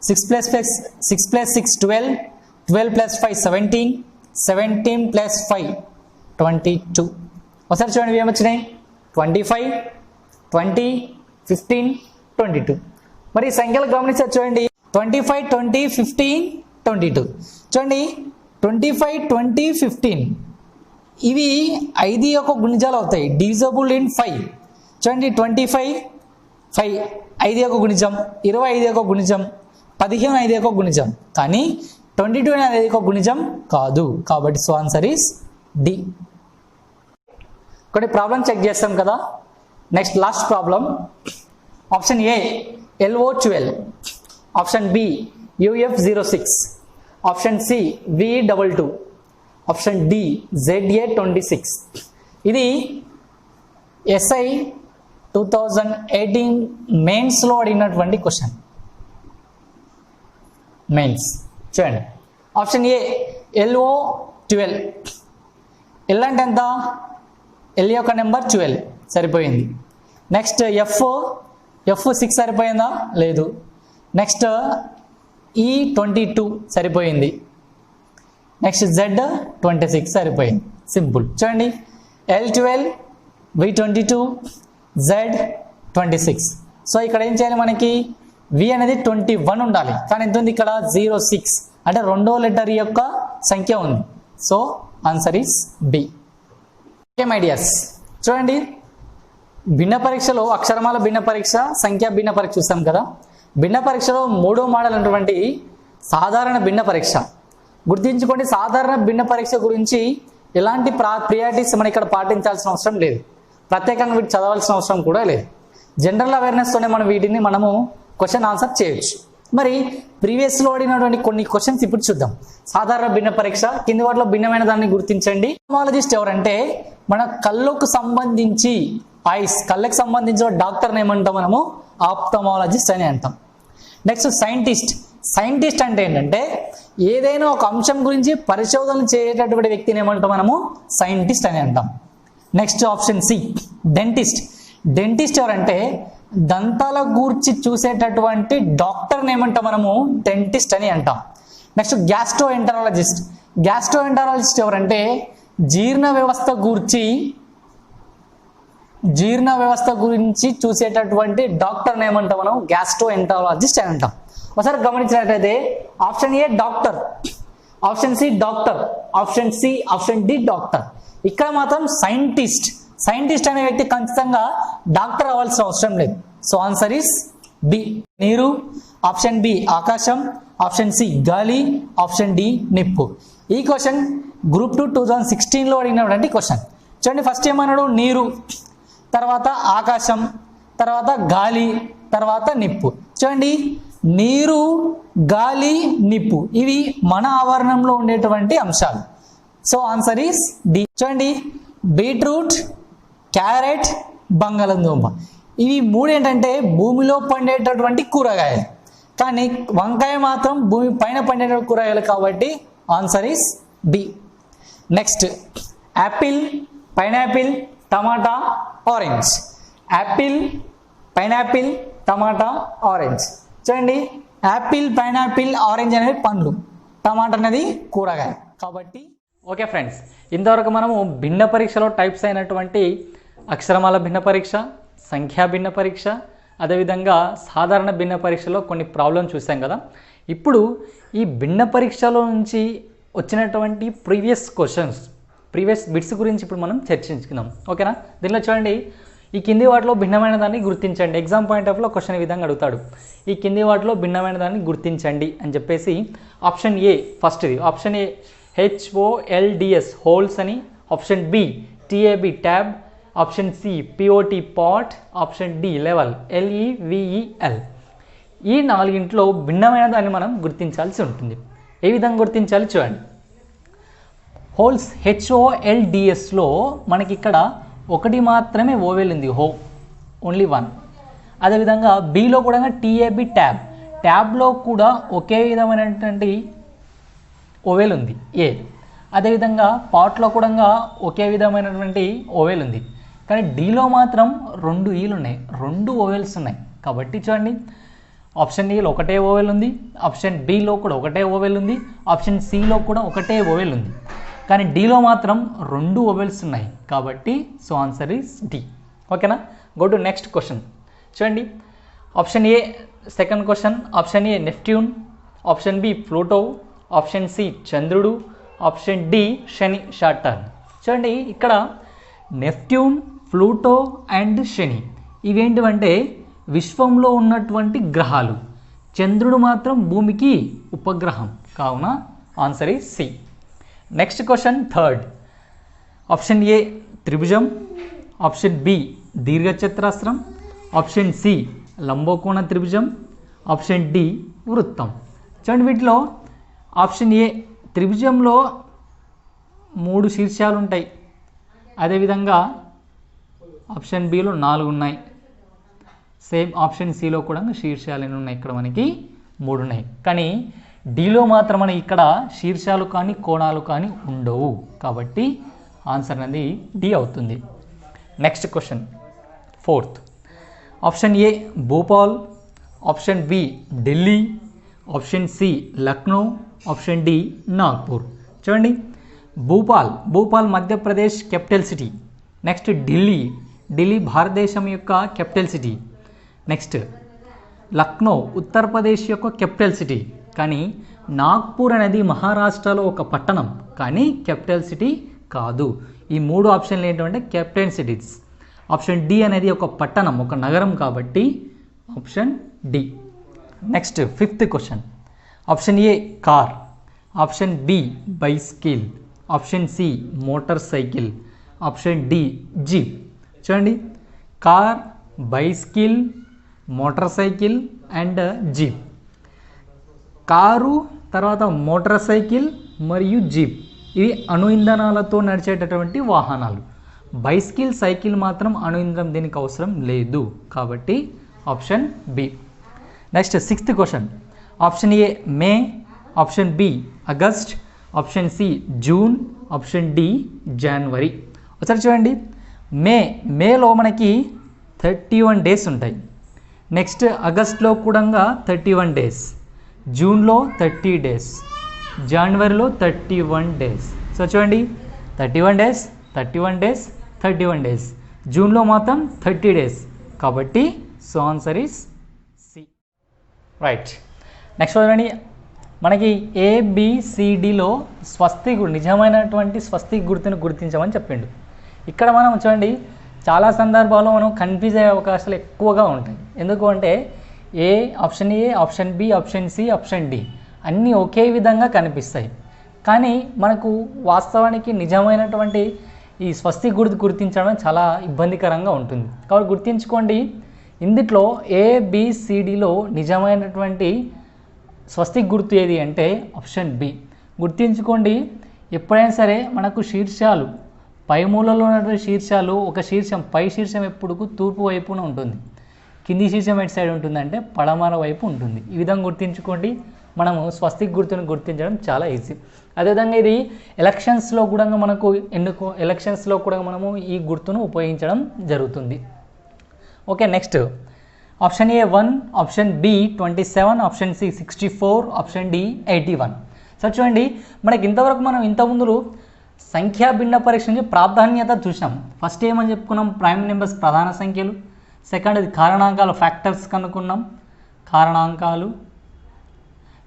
6 + 6 12, 12 + 5 17, 17 + 5 22. ఒకసారి చూడండి ఏమొచ్చినాయి 25 20 15 22. మరి సంఖ్యలు గమనించారు చూడండి 25 20 15 22. చూడండి 25 20 15 ఇవి 5 యొక్క గుణిజాలు అవుతాయి, డివిజబుల్ ఇన్ 5. చూడండి 25 5 5 యొక్క గుణిజం, 25 యొక్క గుణిజం, 15 5 యొక్క గుణిజం, కానీ 22 అనేది 5 యొక్క గుణిజం కాదు. కాబట్టి సో ఆన్సర్ ఈస్ డి. కొన్ని ప్రాబ్లం చెక్ చేస్తాం కదా. Next last problem. Option A LO12, option B UF06, option C VE22, option D ZA26. ఇది SI 2018 మెయిన్స్లో అడిగినటువంటి క్వశ్చన్. మెయిన్స్ చూడండి. Option A LO12. L అంటే ఎంత? L యొక్క నెంబర్ 12 సరిపోయింది. నెక్స్ట్ F6 సరిపోయిందా? లేదు. నెక్స్ట్ E22 సరిపోయింది. నెక్స్ట్ జెడ్ 26 సరిపోయింది, సింపుల్. చూడండి L12 V22 Z 26. సో ఇక్కడ ఏం చేయాలి, మనకి V అనేది 21 ఉండాలి, కానీ ఎంత ఉంది ఇక్కడ 06, అంటే రెండో లెటర్ యొక్క సంఖ్య ఉంది. So answer is B. Okay my dears, చూడండి భిన్న పరీక్షలో అక్షరమాల భిన్న పరీక్ష, సంఖ్యా భిన్న పరీక్ష చూస్తాం కదా. భిన్న పరీక్షలో మూడో మోడల్ అటువంటి సాధారణ భిన్న పరీక్ష గుర్తుంచుకోండి. సాధారణ భిన్న పరీక్ష గురించి ఎలాంటి ప్రియారిటీస్ మనం ఇక్కడ పాటించాల్సిన అవసరం లేదు, ప్రత్యేకంగా వీటి చదవాల్సిన అవసరం కూడా లేదు. జనరల్ అవేర్నెస్తోనే మనం వీటిని మనము క్వశ్చన్ ఆన్సర్ చేయొచ్చు. మరి ప్రీవియస్లో అడిగినటువంటి కొన్ని క్వశ్చన్స్ ఇప్పుడు చూద్దాం. సాధారణ భిన్న పరీక్ష, కింది వాటిలో భిన్నమైన దాన్ని గుర్తించండి. ఆప్థమాలజిస్ట్ ఎవరంటే మన కళ్ళకు సంబంధించి ఐస్, కళ్ళకు సంబంధించిన డాక్టర్ని ఏమంటాం మనము, ఆప్థమాలజిస్ట్ అని అంటాం. Next scientist. సైంటిస్ట్ అంటే ఏంటంటే ఏదైనా ఒక అంశం గురించి పరిశోధనలు చేసేటటువంటి వ్యక్తిని ఏమంటాం మనము, సైంటిస్ట్ అని అంటాం. Next option C dentist. Dentist ఎవరంటే దంతాల గూర్చి చూసేటటువంటి డాక్టర్ని ఏమంటాం మనము, డెంటిస్ట్ అని అంటాం. Next gastro enterologist. Gastro enterologist ఎవరంటే జీర్ణ వ్యవస్థ గురించి చూసేటటువంటి డాక్టర్ని ఏమంటాం మనం, గ్యాస్ట్రో ఎంటరాలజిస్ట్ అని అంటాం. ఒకసారి గమనించినట్లయితే option A doctor, option C doctor, option D doctor. ఇక్కడ మాత్రం సైంటిస్ట్. సైంటిస్ట్ అనే వ్యక్తి ఖచ్చితంగా డాక్టర్ అవ్వాల్సిన అవసరం లేదు. సో ఆన్సర్ ఈస్ బి నీరు, ఆప్షన్ బి ఆకాశం, ఆప్షన్ సి గాలి, ఆప్షన్ డి నిప్పు. ఈ క్వశ్చన్ గ్రూప్ 2 2016లో అడిగినటువంటి క్వశ్చన్. చూడండి ఫస్ట్ ఏమన్నాడు, నీరు, తర్వాత ఆకాశం, తర్వాత గాలి, తర్వాత నిప్పు. చూడండి నీరు, గాలి, నిప్పు ఇవి మన ఆవరణంలో ఉండేటువంటి అంశాలు. So answer is D. చూడండి బీట్రూట్, క్యారెట్, బంగాళదుంప ఇవి మూడు ఏంటంటే భూమిలో పండేటటువంటి కూరగాయలు, కానీ వంకాయ మాత్రం భూమి పైన పండేటటువంటి కూరగాయలు, కాబట్టి answer is D. Next apple, pineapple, టమాటా, ఆరెంజ్. యాపిల్, పైనాపిల్, టమాటా, ఆరెంజ్. చూడండి యాపిల్, పైనాపిల్, ఆరెంజ్ అనేవి పండ్లు, టమాటా అనేది కూరగాయ కాబట్టి. ఓకే ఫ్రెండ్స్, ఇంతవరకు మనము భిన్న పరీక్షలో టైప్స్ అయినటువంటి అక్షరమాల భిన్న పరీక్ష, సంఖ్యా భిన్న పరీక్ష, అదేవిధంగా సాధారణ భిన్న పరీక్షలో కొన్ని ప్రాబ్లం చూసాం కదా. ఇప్పుడు ఈ భిన్న పరీక్షలో నుంచి వచ్చినటువంటి ప్రీవియస్ బిట్స్ గురించి ఇప్పుడు మనం చర్చించుకుందాం. ఓకేనా? దీనిలో చూడండి ఈ కింది వాటిలో భిన్నమైన దాన్ని గుర్తించండి. ఎగ్జామ్ పాయింట్ ఆఫ్లో క్వశ్చన్ ఈ విధంగా అడుగుతాడు, ఈ కింది వాటిలో భిన్నమైన దాన్ని గుర్తించండి అని చెప్పేసి. ఆప్షన్ ఏ ఫస్ట్ది, ఆప్షన్ ఏ HOLDS హోల్స్ అని, option B TAB tab, option C POT pot, option D level LEVEL. ఈ నాలుగింట్లో భిన్నమైన దాన్ని మనం గుర్తించాల్సి ఉంటుంది. ఏ విధంగా గుర్తించాలి చూడండి. హోల్స్ HOLDSలో మనకి ఇక్కడ ఒకటి మాత్రమే ఓవెల్ ఉంది, ఓన్లీ 1. అదేవిధంగా బిలో కూడా TAB ట్యాబ్లో కూడా ఒకే విధమైనటువంటి ఓవెల్ ఉంది ఏ. అదేవిధంగా పాట్లో కూడా ఒకే విధమైనటువంటి ఓవెల్ ఉంది, కానీ డీలో మాత్రం 2 ఈలు ఉన్నాయి, 2 ఓవెల్స్ ఉన్నాయి. కాబట్టి చూడండి ఆప్షన్ ఏలో ఒకటే ఓవెల్ ఉంది, ఆప్షన్ బిలో కూడా ఒకటే ఓవెల్ ఉంది, ఆప్షన్ సిలో కూడా ఒకటే ఓవెల్ ఉంది, కానీ డీలో మాత్రం 2 ఓవెల్స్ ఉన్నాయి. కాబట్టి సో ఆన్సర్ ఈస్ డి. ఓకేనా? Go to next question. చూడండి option A second question, option A Neptune, option B Pluto, option C చంద్రుడు, ఆప్షన్ డి శని షాటర్న్. చూడండి ఇక్కడ నెప్ట్యూన్, ప్లూటో అండ్ శని ఇవేంటివంటే విశ్వంలో ఉన్నటువంటి గ్రహాలు. చంద్రుడు మాత్రం భూమికి ఉపగ్రహం, కావున answer is C. Next question third, option A త్రిభుజం, ఆప్షన్ బి దీర్ఘచతురస్రం, ఆప్షన్ సి లంబకోణ త్రిభుజం, ఆప్షన్ డి వృత్తం. చూడండి వీటిలో ఆప్షన్ ఏ త్రిభుజంలో 3 శీర్షాలు ఉంటాయి, అదేవిధంగా ఆప్షన్ బిలో 4 ఉన్నాయి, సేమ్ ఆప్షన్ సిలో కూడా శీర్షాలు ఎన్ని ఉన్నాయి, ఇక్కడ మనకి 3 ఉన్నాయి. కానీ డీలో మాత్రం మనకి ఇక్కడ శీర్షాలు కానీ కోణాలు కానీ ఉండవు, కాబట్టి ఆన్సర్ అనేది డి అవుతుంది. Next question fourth, option A Bhopal, option B Delhi, option C Lucknow, option D Nagpur. చూడండి, Bhopal Madhya Pradesh capital city. Next Delhi భారతదేశం యొక్క capital city. Next Lucknow Uttar Pradesh యొక్క క్యాపిటల్ సిటీ. కానీ నాగ్పూర్ అనేది మహారాష్ట్రలో ఒక పట్టణం, కానీ క్యాపిటల్ సిటీ కాదు. ఈ 3 ఆప్షన్లు ఏంటంటే క్యాపిటల్ సిటీస్. ఆప్షన్ డి అనేది ఒక పట్టణం, ఒక నగరం, కాబట్టి option D. Next 5th question. Option A car, option B bicycle, option C motor cycle, option D jeep. చూడండి, car, bicycle, motor cycle and jeep. Car, తర్వాత మోటార్ సైకిల్ మరియు jeep ఇవి అణు ఇంధనాలతో నడిచేటటువంటి వాహనాలు. బైసికిల్, సైకిల్ మాత్రం అణు ఇంధనం దీనికి అవసరం లేదు, కాబట్టి option B. Next 6th question. Option A May, option B August, option C June, option D జనవరి. ఒకసారి చూడండి, మేలో మనకి 31 డేస్ ఉంటాయి. నెక్స్ట్ ఆగస్ట్లో కూడా 31 డేస్, జూన్లో 30 డేస్, జనవరిలో 31 డేస్. సో చూడండి, 31 డేస్, 31 డేస్, 31 డేస్, జూన్లో మాత్రం 30 డేస్, కాబట్టి so answer is C. Right. Next చూడండి, మనకి ABCDలో నిజమైనటువంటి స్వస్తిక్ గుర్తును గుర్తించమని చెప్పిండు. ఇక్కడ మనం చూడండి, చాలా సందర్భాల్లో మనం కన్ఫ్యూజ్ అయ్యే అవకాశాలు ఎక్కువగా ఉంటాయి. ఎందుకు అంటే option A, option B, option C, option D అన్నీ ఒకే విధంగా కనిపిస్తాయి. కానీ మనకు వాస్తవానికి నిజమైనటువంటి ఈ స్వస్తిక్ గుర్తు గుర్తించడం చాలా ఇబ్బందికరంగా ఉంటుంది. కాబట్టి గుర్తించుకోండి, ఇందులో ABCDలో నిజమైనటువంటి స్వస్తిక్ గుర్తు ఏది అంటే ఆప్షన్ బి. గుర్తించుకోండి, ఎప్పుడైనా సరే మనకు శీర్షాలు, పై మూలలో ఉన్నటువంటి శీర్షాలు, ఒక శీర్షం, పై శీర్షం ఎప్పుడు తూర్పు వైపున ఉంటుంది, కింది శీర్షం ఎటు సైడ్ ఉంటుందంటే పడమర వైపు ఉంటుంది. ఈ విధంగా గుర్తించుకోండి, మనము స్వస్తిక్ గుర్తును గుర్తించడం చాలా ఈజీ. అదేవిధంగా ఇది ఎలక్షన్స్లో కూడా మనము ఈ గుర్తును ఉపయోగించడం జరుగుతుంది. Okay, next option A 1, option B 27, option C 64, option D 81. So చూడండి, మనకి ఇంతకుముందు సంఖ్యా భిన్న పరీక్ష నుంచి ప్రాధాన్యత చూసాం. ఫస్ట్ ఏమని చెప్పుకున్నాం, ప్రైమ్ నెంబర్స్ ప్రధాన సంఖ్యలు. సెకండ్ అది కారణాంకాలు, ఫ్యాక్టర్స్ కనుక్కున్నాం, కారణాంకాలు.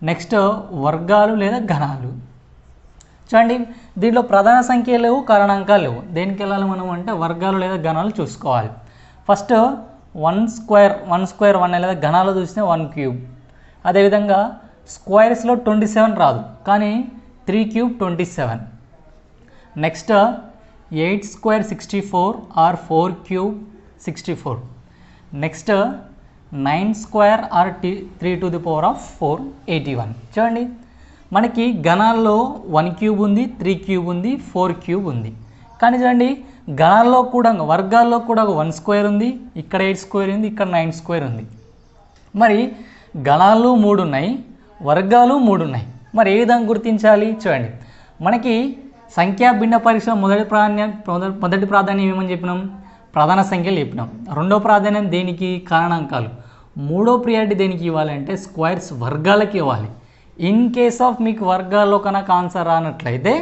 నెక్స్ట్ వర్గాలు లేదా ఘనాలు. చూడండి, దీంట్లో ప్రధాన సంఖ్యలు లేవు, కారణాంకాలు లేవు. దేనికి వెళ్ళాలి మనం అంటే వర్గాలు లేదా ఘనాలు చూసుకోవాలి. ఫస్ట్ 1 స్క్వేర్ 1 లేదా ఘనాలు చూస్తే 1 క్యూబ్. అదేవిధంగా స్క్వేర్స్లో 27 రాదు, కానీ 3 cube 27. Next 8 square 64 or 4 cube 64. Next 9 square or 3 to the power of 4 81. చూడండి, మనకి ఘనాల్లో 1 క్యూబ్ ఉంది, 3 క్యూబ్ ఉంది, 4 క్యూబ్ ఉంది. కానీ చూడండి, ఘనాల్లో కూడా వర్గాల్లో కూడా 1 స్క్వేర్ ఉంది, ఇక్కడ 8 స్క్వేర్ ఉంది, ఇక్కడ 9 స్క్వేర్ ఉంది. మరి ఘనాలు 3 ఉన్నాయి, వర్గాలు 3 ఉన్నాయి. మరి ఏ విధంగా గుర్తించాలి? చూడండి, మనకి సంఖ్యా భిన్న పరీక్ష మొదటి ప్రాధాన్యం ఏమని చెప్పినాం? ప్రధాన సంఖ్యలు చెప్పినాం. రెండో ప్రాధాన్యం దేనికి? కారణాంకాలు. మూడో ప్రియారిటీ దేనికి ఇవ్వాలంటే స్క్వేర్స్, వర్గాలకి ఇవ్వాలి. ఇన్ కేస్ ఆఫ్ మీకు వర్గాల్లో కనుక ఆన్సర్ రానట్లయితే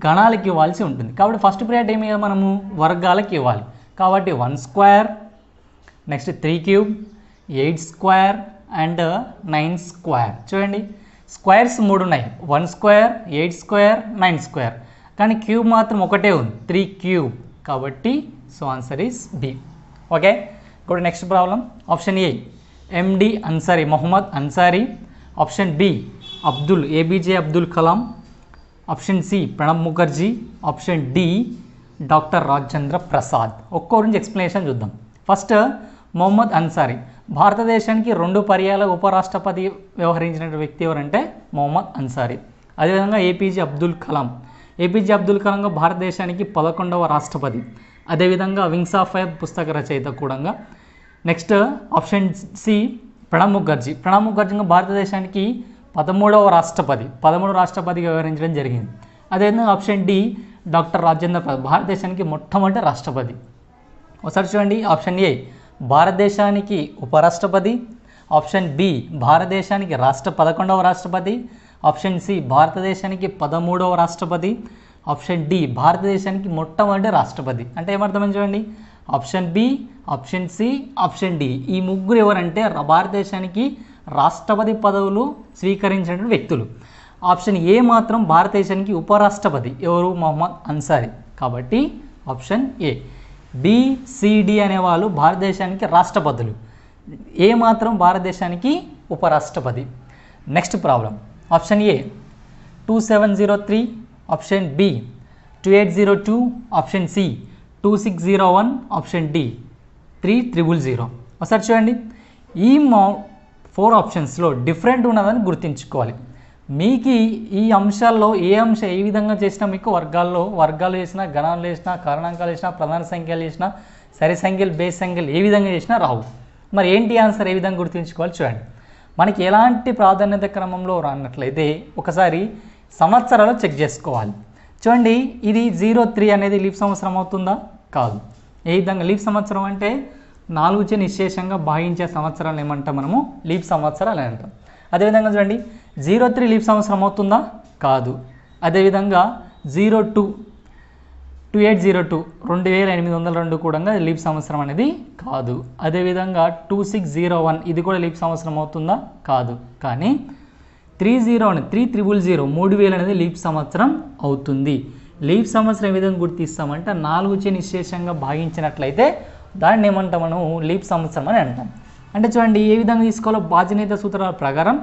గణాలకి ఇవ్వాల్సి ఉంటుంది. కాబట్టి ఫస్ట్ ప్రియారిటీ ఏమి మనము వర్గాలకి ఇవ్వాలి. కాబట్టి 1 square, next 3 cube, 8 square and 9 square. చూడండి, స్క్వేర్స్ 3 ఉన్నాయి, 1 స్క్వేర్, 8 స్క్వేర్, 9 స్క్వేర్. కానీ క్యూబ్ మాత్రం ఒకటే ఉంది, 3 క్యూబ్. కాబట్టి so answer is B. Okay, ఇప్పుడు next problem. Option A MD Ansari, Mohammad Ansari. Option B ABJ Abdul Kalam. Option C Pranab Mukherjee. Option D doctor Rajendra Prasad. ఒక్కో గురించి ఎక్స్ప్లెనేషన్ చూద్దాం. ఫస్ట్ మొహమ్మద్ అన్సారీ. భారతదేశానికి 2 పర్యాల ఉపరాష్ట్రపతి వ్యవహరించిన వ్యక్తి ఎవరంటే మొహమ్మద్ అన్సారీ. అదేవిధంగా APJ అబ్దుల్ కలాం. APJ అబ్దుల్ కలాం భారతదేశానికి 11వ రాష్ట్రపతి. అదేవిధంగా వింగ్స్ ఆఫ్ ఫైర్ పుస్తక రచయిత కూడా. Next option C Pranab Mukherjee. Pranab Mukherjee భారతదేశానికి 13వ రాష్ట్రపతి, 13 రాష్ట్రపతిగా వ్యవహరించడం జరిగింది. అదేవిధంగా option D doctor Rajendra Prasad, భారతదేశానికి మొట్టమొదటి రాష్ట్రపతి. ఒకసారి చూడండి, ఆప్షన్ ఏ భారతదేశానికి ఉపరాష్ట్రపతి. ఆప్షన్ బి భారతదేశానికి 11వ రాష్ట్రపతి. ఆప్షన్ సి భారతదేశానికి 13వ రాష్ట్రపతి, ఆప్షన్ డి భారతదేశానికి మొట్టమొదటి రాష్ట్రపతి. అంటే ఏమర్థమని చూడండి, option B, option C, option D ఈ ముగ్గురు ఎవరంటే భారతదేశానికి రాష్ట్రపతి పదవులు స్వీకరించిన వ్యక్తులు. ఆప్షన్ ఏ మాత్రం భారతదేశానికి ఉపరాష్ట్రపతి, ఎవరు? మొహమ్మద్ అన్సారీ. కాబట్టి option A. B, C, D అనేవాళ్ళు భారతదేశానికి రాష్ట్రపతులు, ఏ మాత్రం భారతదేశానికి ఉపరాష్ట్రపతి. Next problem, option A 2703, option B 2802, option C 2601, option D 3000. ఒకసారి చూడండి, ఈ 4 ఆప్షన్స్లో డిఫరెంట్ ఉన్నదని గుర్తుంచుకోవాలి. మీకు ఈ అంశాల్లో ఏ అంశం ఏ విధంగా చేసినా మీకు వర్గాలు చేసినా, గణాలు చేసినా, కారణాంకాలు చేసినా, ప్రధాన సంఖ్యలు చేసినా, సరి సంఖ్యలు, బేస్ సంఖ్యలు ఏ విధంగా చేసినా రావు. మరి ఏంటి ఆన్సర్ ఏ విధంగా గుర్తుంచుకోవాలి చూడండి. మనకి ఎలాంటి ప్రాధాన్యత క్రమంలో రానట్లయితే ఒకసారి సంవత్సరాలు చెక్ చేసుకోవాలి. చూడండి, ఇది 03 అనేది లీప్ సంవత్సరం అవుతుందా? కాదు. ఏ విధంగా లీప్ సంవత్సరం అంటే 4చే నిశ్శేషంగా భాగించే సంవత్సరాలు ఏమంటాం మనము? లీప్ సంవత్సరాలు అని అంటాం. అదేవిధంగా చూడండి, 03 లీప్ సంవత్సరం అవుతుందా? కాదు. అదేవిధంగా 2802 2802 కూడా లీప్ సంవత్సరం అనేది కాదు. అదేవిధంగా 2601 ఇది కూడా లీప్ సంవత్సరం అవుతుందా? కాదు. కానీ 3000 అనేది లీప్ సంవత్సరం అవుతుంది. లీప్ సంవత్సరం ఏ విధంగా గుర్తిస్తామంటే 4చే నిశ్శేషంగా భాగించినట్లయితే దాన్ని ఏమంటాం మనం? లీప్ సంవత్సరం అని అంటాం. అంటే చూడండి, ఏ విధంగా తీసుకోవాలో బాధ్యత సూత్రాల ప్రకారం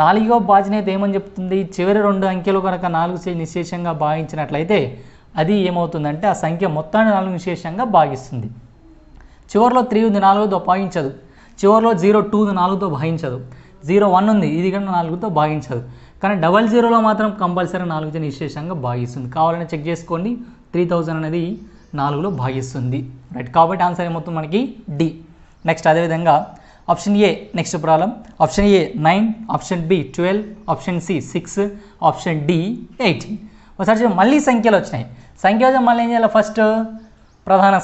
4వ బాధ్యత ఏమని చెప్తుంది? చివరి 2 అంకెలు కనుక 4చే నిశ్శేషంగా భాగించినట్లయితే అది ఏమవుతుందంటే ఆ సంఖ్య మొత్తాన్ని 4 నిశ్శేషంగా భాగిస్తుంది. చివరిలో 3 ఉంది, 4తో భాగించదు. చివరిలో 02 ఉంది, 4తో భాగించదు. 01 ఉంది, ఇది కూడా 4తో భాగించదు. కానీ 00లో మాత్రం కంపల్సరీ 4చే నిశ్శేషంగా భాగిస్తుంది. కావాలని చెక్ చేసుకోండి, 3000 అనేది 4లో భాగిస్తుంది. రైట్. కాబట్టి ఆన్సర్ ఏమవుతుంది మనకి? డి. నెక్స్ట్ అదేవిధంగా option A. Next problem, option A 9, option B 12, option C 6, option D 18. ఒకసారి మళ్ళీ సంఖ్యలు వచ్చినాయి. సంఖ్యలు మళ్ళీ ఏం చేయాలి? ఫస్ట్ ప్రధాన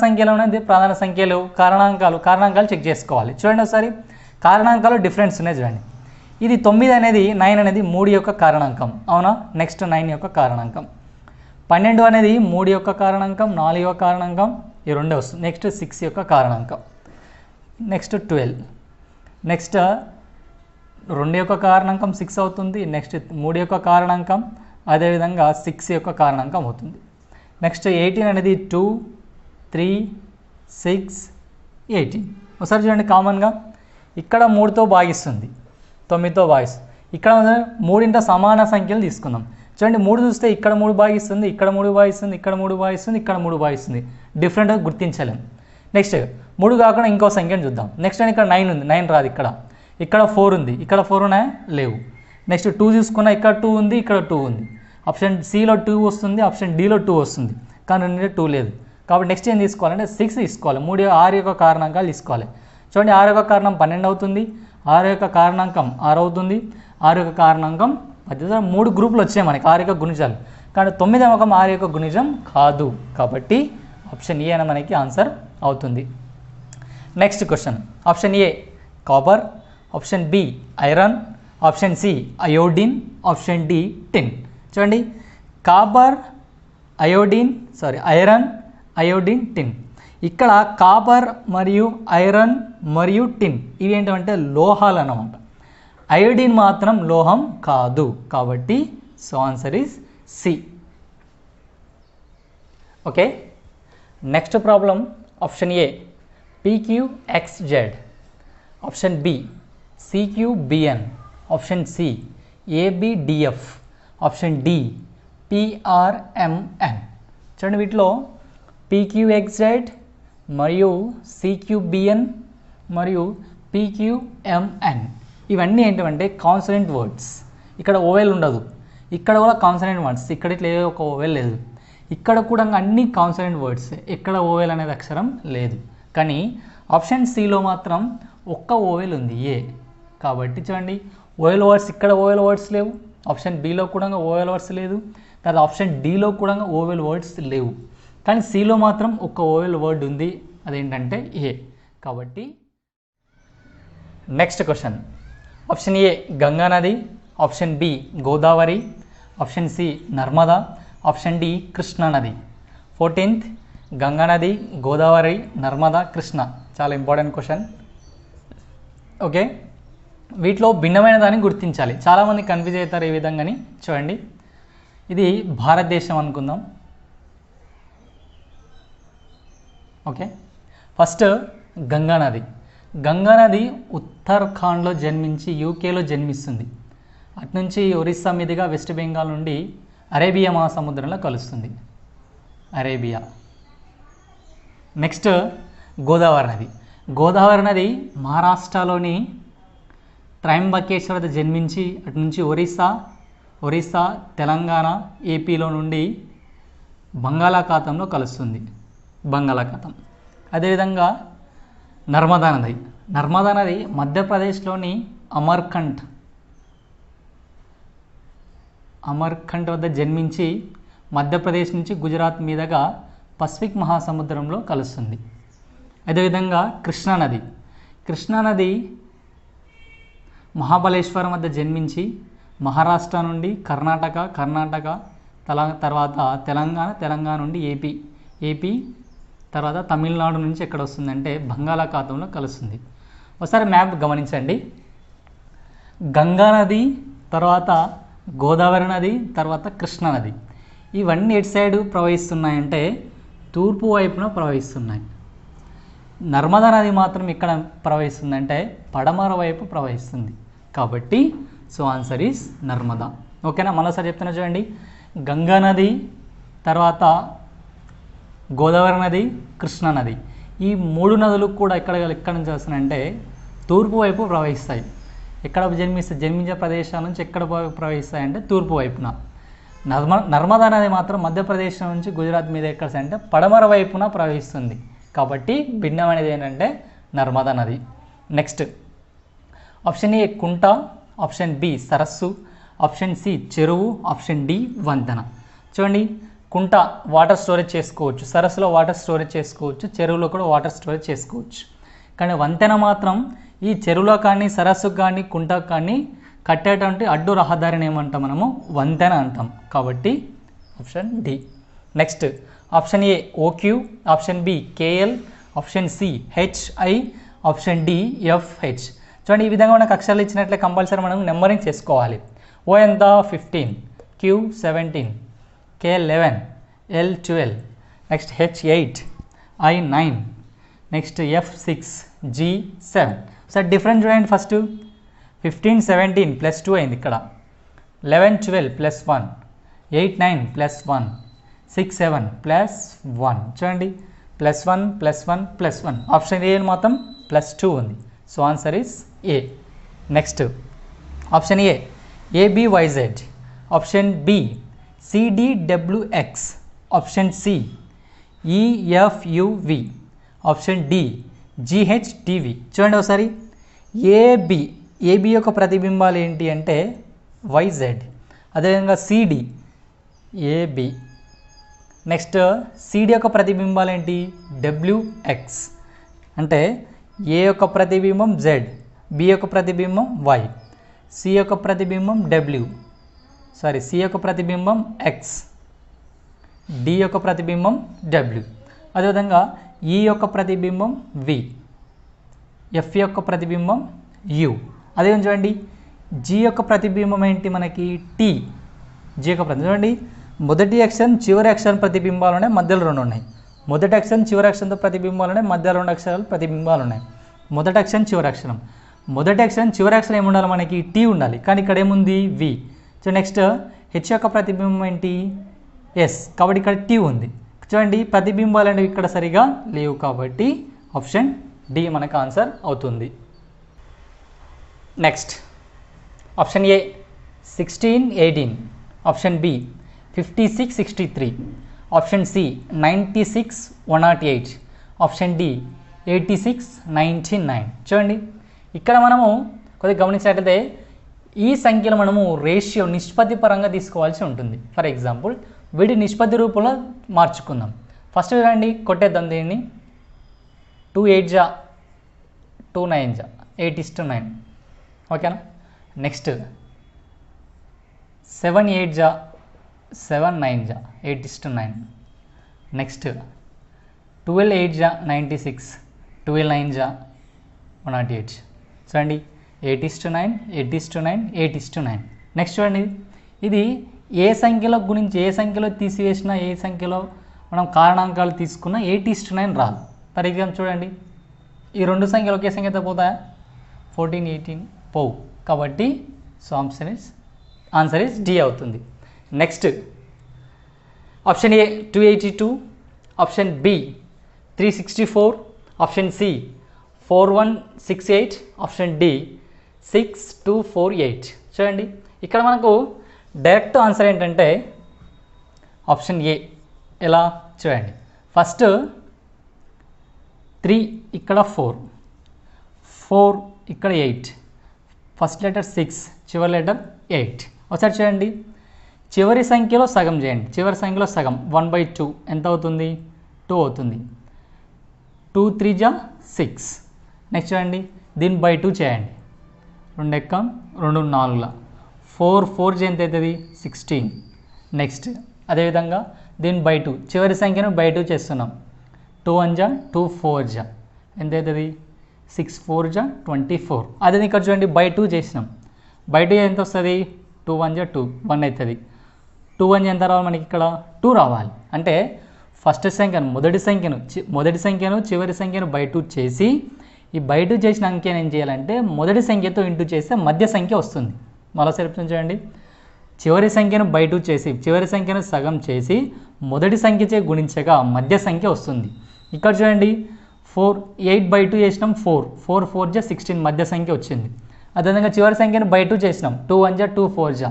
సంఖ్యలు అనేది ప్రధాన సంఖ్యలు, కారణాంకాలు చెక్ చేసుకోవాలి. చూడండి ఒకసారి, కారణాంకాలు డిఫరెన్స్ ఉన్నాయి చూడండి. ఇది 9 అనేది 9 అనేది 3 యొక్క కారణాంకం, అవునా? నెక్స్ట్ 9 యొక్క కారణాంకం. 12 అనేది 3 యొక్క కారణాంకం, 4 యొక్క కారణాంకం, ఈ 2 వస్తుంది. నెక్స్ట్ 6 యొక్క కారణాంకం. నెక్స్ట్ 12, నెక్స్ట్ 2 యొక్క కారణాంకం 6 అవుతుంది. నెక్స్ట్ 3 యొక్క కారణాంకం, అదేవిధంగా 6 యొక్క కారణాంకం అవుతుంది. నెక్స్ట్ 18 అనేది 2, 3, 6, 18. ఒకసారి చూడండి, కామన్గా ఇక్కడ 3తో భాగిస్తుంది, 9తో భాగిస్తుంది. ఇక్కడ 3 సమాన సంఖ్యలు తీసుకుందాం. చూడండి, 3 చూస్తే ఇక్కడ 3 భాగిస్తుంది, ఇక్కడ 3 భాగిస్తుంది, ఇక్కడ 3 భాగిస్తుంది, ఇక్కడ 3 భాగిస్తుంది. డిఫరెంట్గా గుర్తించలేం. నెక్స్ట్ 3 కాకుండా ఇంకో సంఖ్యను చూద్దాం. నెక్స్ట్ ఇక్కడ 9 ఉంది, 9 రాదు. ఇక్కడ 4 ఉంది, ఇక్కడ 4 ఉన్నాయా? లేవు. నెక్స్ట్ 2 తీసుకున్నా, ఇక్కడ 2 ఉంది, ఇక్కడ 2 ఉంది. ఆప్షన్ సిలో 2 వస్తుంది, ఆప్షన్ డిలో 2 వస్తుంది, కానీ 2 లేదు. కాబట్టి నెక్స్ట్ ఏం తీసుకోవాలంటే 6 తీసుకోవాలి. 6 యొక్క కారణాంకాలు తీసుకోవాలి. చూడండి, 6 యొక్క కారణం 12 అవుతుంది, 6 యొక్క కారణాంకం 6 అవుతుంది, 6 యొక్క కారణాంకం 10. 3 గ్రూపులు వచ్చాయి మనకి 6 యొక్క గుణిజాలు, కానీ 9వ అంకం 6 యొక్క గుణిజం కాదు. కాబట్టి ఆప్షన్ ఏ అని మనకి ఆన్సర్ అవుతుంది. Next question, option A copper, option B iron, option C iodine, option D tin. చూడండి, కాపర్, ఐరన్, అయోడిన్, టిన్. ఇక్కడ కాపర్ మరియు ఐరన్ మరియు టిన్ ఇవి ఏంటంటే లోహాలు అన్నమాట. అయోడిన్ మాత్రం లోహం కాదు. కాబట్టి so answer is C. Okay. Next problem, option A PQXZ, option B CQBN, option C ABDF, option D PRMN. చూడండి, వీటిలో PQXZ మరియు CQBN మరియు PQMN ఇవన్నీ ఏంటంటే కాన్సనెంట్ వర్డ్స్. ఇక్కడ ఓవెల్ ఉండదు, ఇక్కడ కూడా కాన్సనెంట్ వర్డ్స్. ఇక్కడ ఇట్లా ఏదో ఒక ఓవెల్ లేదు, ఇక్కడ కూడా అన్ని కాన్సనెంట్ వర్డ్స్, ఎక్కడ ఓవెల్ అనేది అక్షరం లేదు. కానీ ఆప్షన్ సిలో మాత్రం ఒక్క ఓవెల్ ఉంది, ఏ. కాబట్టి చూడండి, ఓవెల్ వర్డ్స్ ఇక్కడ ఓవెల్ వర్డ్స్ లేవు. ఆప్షన్ బిలో కూడా ఓవెల్ వర్డ్స్ లేదు, తర్వాత ఆప్షన్ డిలో కూడా ఓవెల్ వర్డ్స్ లేవు. కానీ సిలో మాత్రం ఒక ఓవెల్ వర్డ్ ఉంది, అదేంటంటే ఏ. కాబట్టి next question, option A Ganga నది, option B Godavari, option C Narmada, option D Krishna నది. 14th గంగా నది, గోదావరి, నర్మదా, కృష్ణ. చాలా ఇంపార్టెంట్ క్వశ్చన్. ఓకే, వీటిలో భిన్నమైన దాన్ని గుర్తించాలి. చాలామంది కన్ఫ్యూజ్ అవుతారు ఈ విధంగాని. చూడండి, ఇది భారతదేశం అనుకుందాం. ఓకే, ఫస్ట్ గంగా నది. గంగా నది ఉత్తరాఖండ్లో జన్మించి యూకేలో జన్మిస్తుంది. అటు నుంచి ఒరిస్సా మీదుగా వెస్ట్ బెంగాల్ నుండి అరేబియా మహాసముద్రంలో కలుస్తుంది. అరేబియా. నెక్స్ట్ గోదావరి నది. గోదావరి నది మహారాష్ట్రలోని త్రయంబకేశ్వర్ వద్ద జన్మించి అటు నుంచి ఒరిస్సా, తెలంగాణ, ఏపీలో నుండి బంగాళాఖాతంలో కలుస్తుంది. బంగాళాఖాతం. అదేవిధంగా నర్మదా నది. నర్మదా నది మధ్యప్రదేశ్లోని అమర్కంట్ వద్ద జన్మించి మధ్యప్రదేశ్ నుంచి గుజరాత్ మీదుగా పసిఫిక్ మహాసముద్రంలో కలుస్తుంది. అదేవిధంగా కృష్ణా నది మహాబలేశ్వరం వద్ద జన్మించి మహారాష్ట్ర నుండి కర్ణాటక తర్వాత తెలంగాణ నుండి ఏపీ తర్వాత తమిళనాడు నుంచి ఎక్కడ వస్తుందంటే బంగాళాఖాతంలో కలుస్తుంది. ఒకసారి మ్యాప్ గమనించండి. గంగా నది, తర్వాత గోదావరి నది, తర్వాత కృష్ణా నది. ఇవన్నీ ఎటు సైడ్ ప్రవహిస్తున్నాయంటే తూర్పు వైపున ప్రవహిస్తున్నాయి. నర్మదా నది మాత్రం ఇక్కడ ప్రవహిస్తుందంటే పడమర వైపు ప్రవహిస్తుంది. కాబట్టి సో ఆన్సర్ ఈస్ నర్మదా. ఓకేనా, మరోసారి చెప్తున్నా చూడండి. గంగా నది, తర్వాత గోదావరి నది, కృష్ణా నది. ఈ మూడు నదులు కూడా ఎక్కడ నుంచి వస్తున్నాయంటే తూర్పు వైపు ప్రవహిస్తాయి. ఎక్కడ జన్మించే ప్రదేశాల నుంచి ఎక్కడ ప్రవహిస్తాయంటే తూర్పు వైపున. నర్మదా నది మాత్రం మధ్యప్రదేశ్ నుంచి గుజరాత్ మీద ఎక్కడ అంటే పడమర వైపున ప్రవహిస్తుంది. కాబట్టి భిన్నమైనది ఏంటంటే నర్మదా నది. నెక్స్ట్ ఆప్షన్ ఏ కుంట, ఆప్షన్ బి సరస్సు, ఆప్షన్ సి చెరువు, ఆప్షన్ డి వంతెన. చూడండి, కుంట వాటర్ స్టోరేజ్ చేసుకోవచ్చు, సరస్సులో వాటర్ స్టోరేజ్ చేసుకోవచ్చు, చెరువులో కూడా వాటర్ స్టోరేజ్ చేసుకోవచ్చు. కానీ వంతెన మాత్రం ఈ చెరువులో కానీ సరస్సుకు కానీ కుంటకు కానీ కట్టేటువంటి అడ్డు రహదారిని ఏమంటాం మనము వంతెన అంటాం. కాబట్టి option D. Next option A OQ, option B KL, option C HI, option D FH. చూడండి, ఈ విధంగా మనకు అక్షరాలు ఇచ్చినట్లే కంపల్సరీ మనం నెంబరింగ్ చేసుకోవాలి. ఓ ఎంత 15, Q 17, KL 11, L 12, next H 8, I 9, next F 6, G 7. Sir difference చూడండి. ఫస్ట్ 15, 17 ప్లస్ 2 అయింది ఇక్కడ, 11, 12 ప్లస్ 1, 8, 9 ప్లస్ 1, 6, 7 ప్లస్ 1. చూడండి, +1 +1 +1. ఆప్షన్ ఏ మొత్తం +2 ఉంది. So answer is A. Next option A A B Y Z, option B C D W X, option C E F U V, option D G H T V. చూడండి ఒకసారి. AB యొక్క ప్రతిబింబాలు ఏంటి అంటే వైజెడ్. అదేవిధంగా సిడి ఏబి. నెక్స్ట్ సిడి యొక్క ప్రతిబింబాలు ఏంటి డబ్ల్యూఎక్స్. అంటే ఏ యొక్క ప్రతిబింబం జెడ్, బి యొక్క ప్రతిబింబం వై, సి యొక్క ప్రతిబింబం సి యొక్క ప్రతిబింబం ఎక్స్, డి యొక్క ప్రతిబింబం డబ్ల్యూ. అదేవిధంగా ఈ యొక్క ప్రతిబింబం వి, ఎఫ్ యొక్క ప్రతిబింబం యు. అదేవిధంగా చూడండి, జి యొక్క ప్రతిబింబం ఏంటి మనకి టీ. జి యొక్క ప్రతిబింబం చూడండి, మొదటి అక్షరం చివరి అక్షరం ప్రతిబింబాలు ఉన్నాయి, మధ్యలో 2 ఉన్నాయి. మొదటి అక్షరం చివరి అక్షరంతో ప్రతిబింబాలు ఉన్నాయి, మధ్యలో 2 అక్షరాలు ప్రతిబింబాలు ఉన్నాయి. మొదటి అక్షరం చివరి అక్షరం. మొదటి అక్షరం చివరి అక్షరం ఏముండాలి మనకి టీ ఉండాలి, కానీ ఇక్కడ ఏముంది వి. సో నెక్స్ట్ హెచ్ యొక్క ప్రతిబింబం ఏంటి ఎస్, కాబట్టి ఇక్కడ టీ ఉంది. చూడండి, ప్రతిబింబాలు అనేవి ఇక్కడ సరిగా లేవు, కాబట్టి ఆప్షన్ డి మనకు ఆన్సర్ అవుతుంది. Next option A 16, 18, option B 56, 63, option C 96, 108, option D 86, 99. చూడండి, ఇక్కడ మనము కొద్దిగా గమనించినట్లయితే ఈ సంఖ్యలు మనము రేషియో నిష్పత్తి పరంగా తీసుకోవాల్సి ఉంటుంది. ఫర్ ఎగ్జాంపుల్ వీటి నిష్పత్తి రూపంలో మార్చుకుందాం. ఫస్ట్ చూడండి, కొట్టేద్దాం దీన్ని. 2 8 జా 2 9 జా 8:9. ఓకేనా. నెక్స్ట్ 7 8 జా 7 9 జా 8:9. నెక్స్ట్ 12 8 జా 96, 12 9 జా 108. చూడండి 8:9, 8:9, 8:9. నెక్స్ట్ చూడండి ఇది ఏ సంఖ్యలో గురించి ఏ సంఖ్యలో తీసివేసినా ఏ సంఖ్యలో మనం కారణాంకాలు తీసుకున్నా 8:9 రాదు. ఫర్ ఎగ్జాంపుల్ చూడండి ఈ రెండు సంఖ్యలు ఒకే సంఖ్యతో పోతాయా? 14 18 పోవు. కాబట్టి సో ఆన్సర్ ఇస్ డి అవుతుంది. Next option A 282, option B 364, option C 4168, option D 6248. చూడండి ఇక్కడ మనకు డైరెక్ట్ ఆన్సర్ ఏంటంటే ఆప్షన్ ఏ. ఎలా చూడండి, ఫస్ట్ 3 ఇక్కడ 4 ఇక్కడ 8, ఫస్ట్ లెటర్ 6, చివరి లెటర్ 8. ఒకసారి చూడండి చివరి సంఖ్యలో సగం చేయండి. చివరి సంఖ్యలో సగం 1/2 ఎంత అవుతుంది? 2 అవుతుంది. 2 3 జా 6. నెక్స్ట్ చూడండి దీన్ని బై 2 చేయండి. 2 ఎక్కం 2 4ల 4 4 జా ఎంత అవుతుంది? 16. నెక్స్ట్ అదేవిధంగా దీన్ని బై 2 చివరి సంఖ్యను బై 2 చేస్తున్నాం. 2 1 జా 2 4 జా ఎంత అవుతుంది? 6 4 జా 24. అదే ఇక్కడ చూడండి బై 2 చేసినాం. బై 2 ఎంత వస్తుంది? 2 1 జా 2 1 అవుతుంది. 2 1 ఎంత రావాలి మనకి? ఇక్కడ 2 రావాలి. అంటే ఫస్ట్ సంఖ్యను మొదటి సంఖ్యను చివరి సంఖ్యను బై 2 చేసి ఈ బై 2 చేసిన అంకెను ఏం చేయాలంటే మొదటి సంఖ్యతో ఇంటూ చేస్తే మధ్య సంఖ్య వస్తుంది. మరోసారి చూడండి చివరి సంఖ్యను బై 2 చేసి చివరి సంఖ్యను సగం చేసి మొదటి సంఖ్యచే గుణించగా మధ్య సంఖ్య వస్తుంది. ఇక్కడ చూడండి 8/2 చేసినాం. 4 4 జా 16 మధ్య సంఖ్య వచ్చింది. అదేవిధంగా చివరి సంఖ్యను బై 2 చేసినాం. 2 1 జా 2 4 జా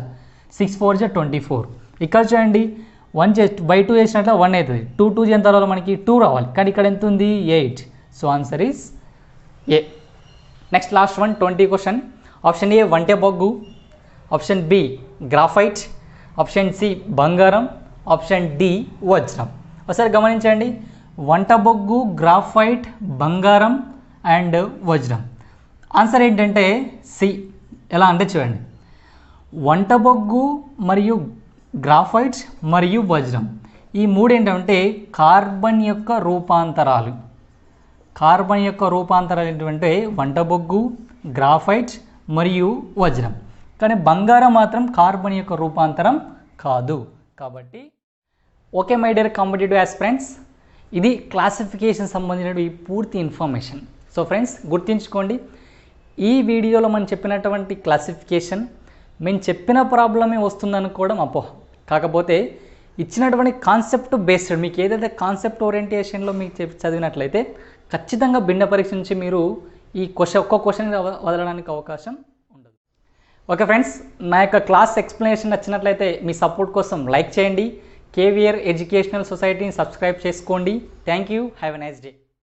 6 4 జా 24. ఇక్కడ చూడండి 1 బై 2 చేసినట్ల 1 అవుతుంది. 2 2 ఎంత రావాలి మనకి? 2 రావాలి. కానీ ఇక్కడ ఎంత ఉంది? 8. So answer is A. Next last one 20 question. Option A వంటె బొగ్గు, option B graphite, option C బంగారం, ఆప్షన్ డి వజ్రం. ఒకసారి గమనించండి వంట బొగ్గు, గ్రాఫైట్, బంగారం అండ్ వజ్రం. ఆన్సర్ ఏంటంటే సి. ఎలా అంటే చూడండి వంట బొగ్గు మరియు గ్రాఫైట్ మరియు వజ్రం ఈ మూడు ఏంటంటే కార్బన్ యొక్క రూపాంతరాలు. కార్బన్ యొక్క రూపాంతరాలు ఏంటంటే వంట బొగ్గు, గ్రాఫైట్ మరియు వజ్రం. కానీ బంగారం మాత్రం కార్బన్ యొక్క రూపాంతరం కాదు. కాబట్టి okay my dear competitive aspirants, ఇది క్లాసిఫికేషన్ సంబంధించిన ఈ పూర్తి ఇన్ఫర్మేషన్. సో ఫ్రెండ్స్ గుర్తుంచుకోండి ఈ వీడియోలో మనం చెప్పినటువంటి క్లాసిఫికేషన్ మేము చెప్పిన ప్రాబ్లమే వస్తుందనుకోవడం అపోహ. కాకపోతే ఇచ్చినటువంటి కాన్సెప్ట్ బేస్డ్ మీకు ఏదైతే కాన్సెప్ట్ ఓరియంటేషన్లో మీకు చదివినట్లయితే ఖచ్చితంగా భిన్న పరీక్ష నుంచి మీరు ఈ ఒక్క క్వశ్చన్ వదలడానికి అవకాశం ఉండదు. ఓకే ఫ్రెండ్స్, నా యొక్క క్లాస్ ఎక్స్ప్లెనేషన్ నచ్చినట్లయితే మీ సపోర్ట్ కోసం లైక్ చేయండి. కేవీఆర్ ఎడ్యుకేషనల్ సొసైటీని సబ్స్క్రైబ్ చేసుకోండి. Thank you. Have a nice day.